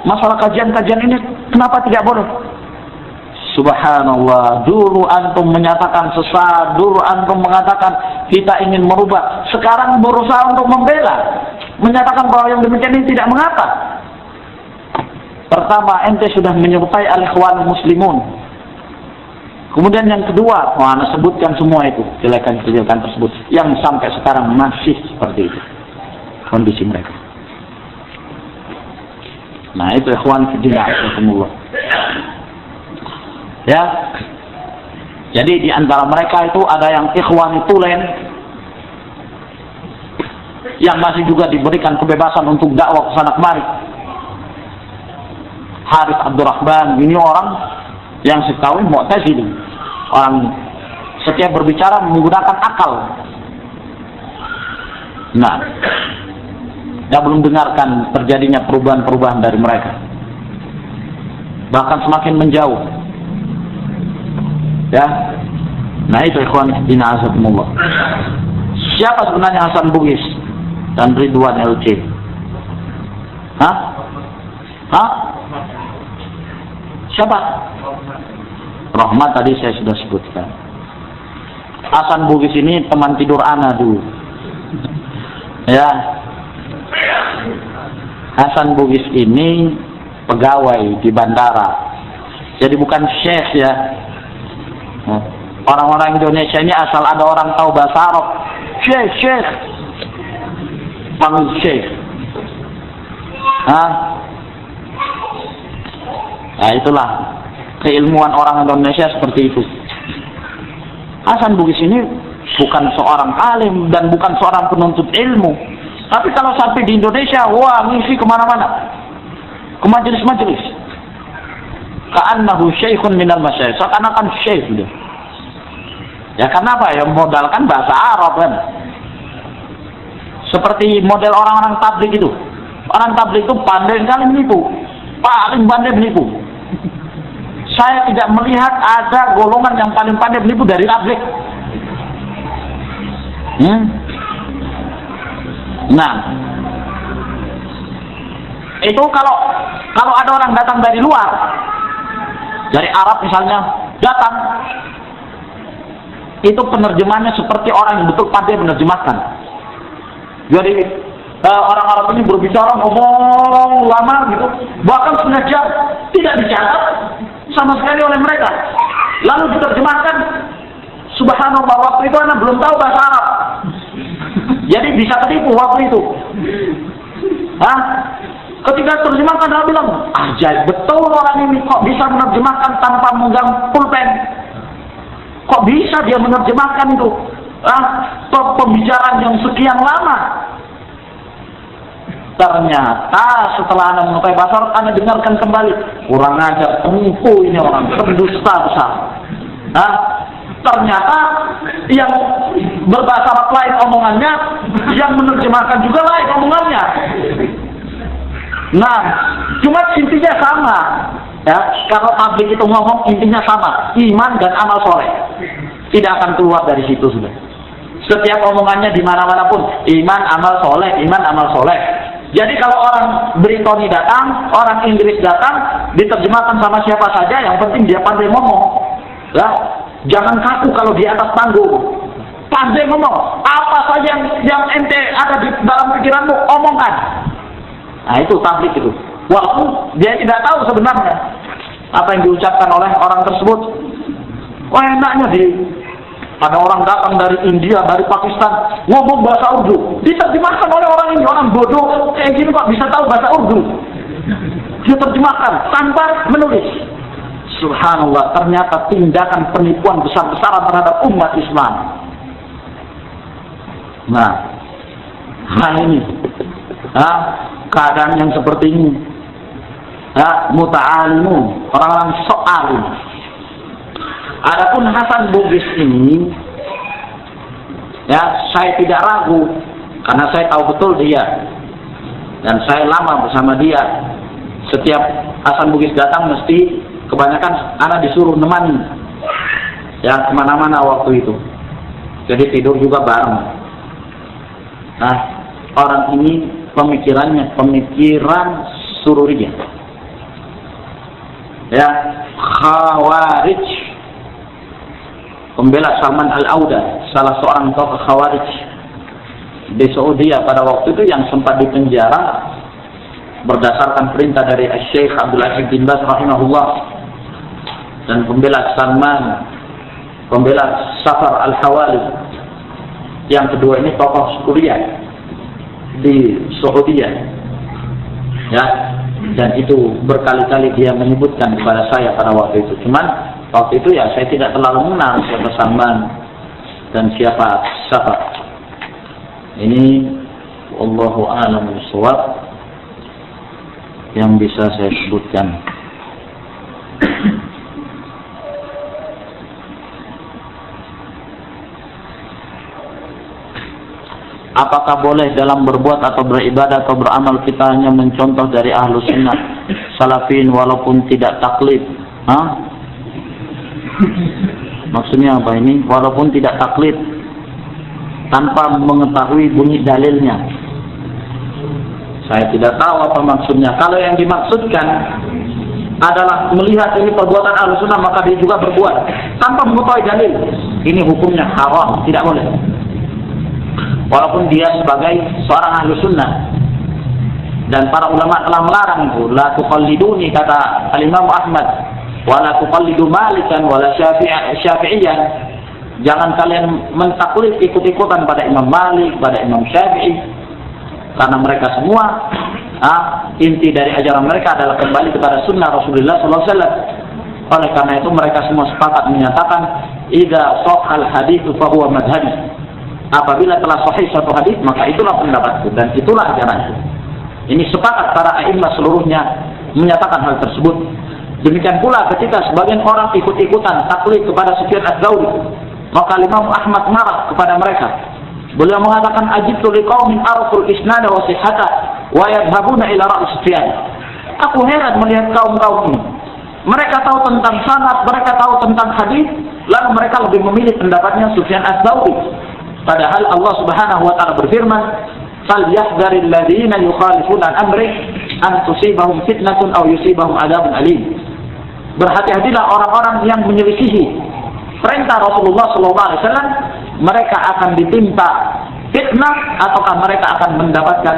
Masalah kajian-kajian ini kenapa tidak boleh? Subhanallah, dulu antum menyatakan sesat, dulu antum mengatakan kita ingin merubah, sekarang berusaha untuk membela, menyatakan bahwa yang demikian ini tidak mengapa. Pertama, ente sudah menyerupai al-ikhwan muslimun. Kemudian yang kedua, ana sebutkan semua itu, kejelekan-kejelekan tersebut, yang sampai sekarang masih seperti itu kondisi mereka. Nah, itu ikhwan fillah rahimakumullah. Ya, jadi di antara mereka itu ada yang ikhwan tulen, yang masih juga diberikan kebebasan untuk dakwah ke sana kemari. Harith Abdurrahman ini orang yang setahu Mu'tazili, orang setiap berbicara menggunakan akal. Nah, dia belum dengarkan terjadinya perubahan-perubahan dari mereka, bahkan semakin menjauh. Ya, nah itu ikhwan bina azakumullah. Siapa sebenarnya Hasan Bugis dan Ridwan LC? Siapa? Rahmat tadi saya sudah sebutkan. Hasan Bugis ini teman tidur ana dulu. Ya, Hasan Bugis ini pegawai di bandara, jadi bukan syekh ya. Orang-orang Indonesia ini asal ada orang tahu bahasa Arab, syekh, panggil syekh. Nah, itulah keilmuan orang Indonesia seperti itu. Hasan Bugis ini bukan seorang alim dan bukan seorang penuntut ilmu, tapi kalau sampai di Indonesia, wah, ngisi kemana-mana, ke majelis-majelis. Ka'annahu syekhun minal masyayikh, seakan-akan syekh dia. Ya kenapa? Ya modalkan bahasa Arab kan. Seperti model orang-orang tabligh itu. Orang tabligh itu pandai sekali menipu, paling pandai menipu. saya tidak melihat ada golongan yang paling pandai menipu dari tabligh. Nah, itu kalau ada orang datang dari luar, dari Arab misalnya, datang, itu penerjemahannya seperti orang yang betul pandai menerjemahkan. Jadi orang Arab ini berbicara ngomong lama gitu, bahkan setengah jam tidak dicatat sama sekali oleh mereka. Lalu diterjemahkan, subhanallah, waktu itu anak belum tahu bahasa Arab, jadi bisa ketipu waktu itu. Ketika terjemahkan, dia bilang, ajaib betul orang ini, kok bisa menerjemahkan tanpa memegang pulpen? Kok bisa dia menerjemahkan itu? Pembicaraan yang sekian lama. Ternyata setelah Anda mengetahui bahasa Arab, Anda dengarkan kembali, kurang ajar, penipu ini orang, pendusta besar. Ternyata yang berbahasa Arab lain omongannya, yang menerjemahkan juga lain omongannya. Nah, cuma intinya sama. Ya, kalau tabligh itu ngomong intinya sama, iman dan amal soleh. Tidak akan keluar dari situ sudah. Setiap omongannya di mana-mana pun, iman, amal soleh, iman, amal soleh. Jadi kalau orang Britoni datang, orang Inggris datang, diterjemahkan sama siapa saja, yang penting dia pandai ngomong. Ya, jangan kaku kalau di atas panggung. Pandai ngomong. Apa saja yang ente ada di dalam pikiranmu, omongkan. Nah, itu tabligh itu. Walaupun dia tidak tahu sebenarnya apa yang diucapkan oleh orang tersebut. Wah, enaknya ada orang datang dari India, dari Pakistan, ngomong bahasa Urdu, diterjemahkan oleh orang ini, orang bodoh kayak gini kok bisa tahu bahasa Urdu. Dia terjemahkan tanpa menulis. Subhanallah, ternyata tindakan penipuan besar-besaran terhadap umat Islam. Nah, ini keadaan yang seperti ini, muta'alimun, orang-orang sok alim. Adapun Hasan Bugis ini, ya, saya tidak ragu karena saya tahu betul dia dan saya lama bersama dia. Setiap Hasan Bugis datang mesti kebanyakan anak disuruh nemani, ya, kemana-mana waktu itu. Jadi tidur juga bareng. Nah, orang ini pemikirannya pemikiran sururiyah, ya, Khawarij, pembela Salman Al-Auda, salah seorang tokoh Khawarij di Saudi pada waktu itu yang sempat dipenjara berdasarkan perintah dari Syekh Abdul Aziz bin Baz rahimahullah, dan pembela Salman, pembela Safar Al-Hawali. Yang kedua ini tokoh Suriah di Saudi, ya, dan itu berkali-kali dia menyebutkan kepada saya pada waktu itu. Cuman waktu itu ya saya tidak terlalu mengenal siapa Salman dan siapa Safar. Ini wallahu a'lam bishawab yang bisa saya sebutkan. Apakah boleh dalam berbuat atau beribadah atau beramal kita hanya mencontoh dari ahlu sunnah salafin walaupun tidak taklid? Maksudnya apa ini? Walaupun tidak taklid, tanpa mengetahui bunyi dalilnya. Saya tidak tahu apa maksudnya. Kalau yang dimaksudkan adalah melihat ini perbuatan ahlu sunnah, maka dia juga berbuat tanpa mengetahui dalil. Ini hukumnya haram, tidak boleh. Walaupun dia sebagai seorang ahlu sunnah, dan para ulama telah melarang itu. La tuqalliduni, kata al-Imam Ahmad, wa la tuqallidu Malikan wa la Syafi'iyan. Jangan kalian mentaklid, ikut-ikutan pada Imam Malik, pada Imam Syafi'i, karena mereka semua inti dari ajaran mereka adalah kembali kepada sunnah Rasulullah SAW. Oleh karena itu mereka semua sepakat menyatakan idza sahhal hadits fa huwa madhhabi. Apabila telah sahih satu hadis, maka itulah pendapatku dan itulah ajaranku. Ini sepakat para a'imah seluruhnya menyatakan hal tersebut. Demikian pula ketika sebagian orang ikut-ikutan taklid kepada Sufyan Ats-Tsauri, maka Imam Ahmad marah kepada mereka. Beliau mengatakan ajibtu liqaumin araful isnad wa sihhata wa yadhhabuna ila ra'i Sufyan. Aku heran melihat kaum-kaum ini mereka tahu tentang sanad, mereka tahu tentang hadis, lalu mereka lebih memilih pendapatnya Sufyan Ats-Tsauri. Padahal Allah Subhanahu wa taala berfirman, "Falyahdharil ladzina yukhalifuna an amri an tusibahum fitnatun aw yusibahum adzabun alim." Berhati-hatilah orang-orang yang menyelisihi perintah Rasulullah SAW, mereka akan ditimpa fitnah ataukah mereka akan mendapatkan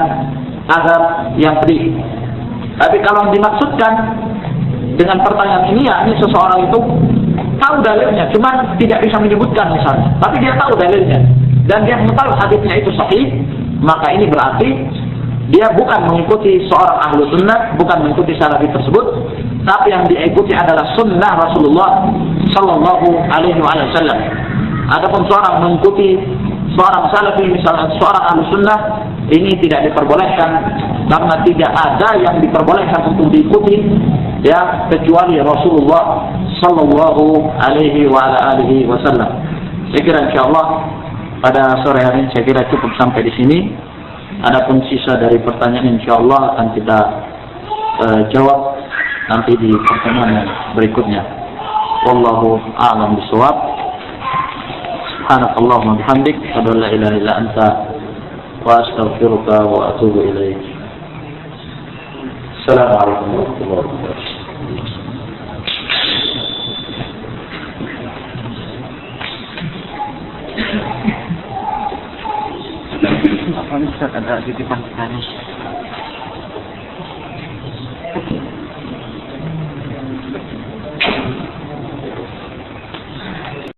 azab yang pedih. Tapi kalau dimaksudkan dengan pertanyaan ini, ya ini seseorang itu tahu dalilnya, cuman tidak bisa menyebutkan misalnya, tapi dia tahu dalilnya dan dia mengetahui hadisnya itu sahih, maka ini berarti dia bukan mengikuti seorang ahlu sunnah, bukan mengikuti salafi tersebut, tapi yang diikuti adalah sunnah Rasulullah Sallallahu Alaihi Wasallam. Adapun seorang mengikuti seorang salafi, misalnya seorang ahlu sunnah, ini tidak diperbolehkan karena tidak ada yang diperbolehkan untuk diikuti, ya, kecuali Rasulullah Sallallahu Alaihi Wasallam. Saya kira insyaallah pada sore hari ini saya kira cukup sampai di sini. Adapun sisa dari pertanyaan insyaallah akan kita jawab nanti di pertemuan yang berikutnya. Wallahu a'lam bishawab. Subhanakallahumma bihamdik, asyhadu an la ilaha illa anta wa astaghfiruka wa atubu ilaik. Assalamualaikum warahmatullahi wabarakatuh. Apa Ustaz, ada titipan pertanyaan?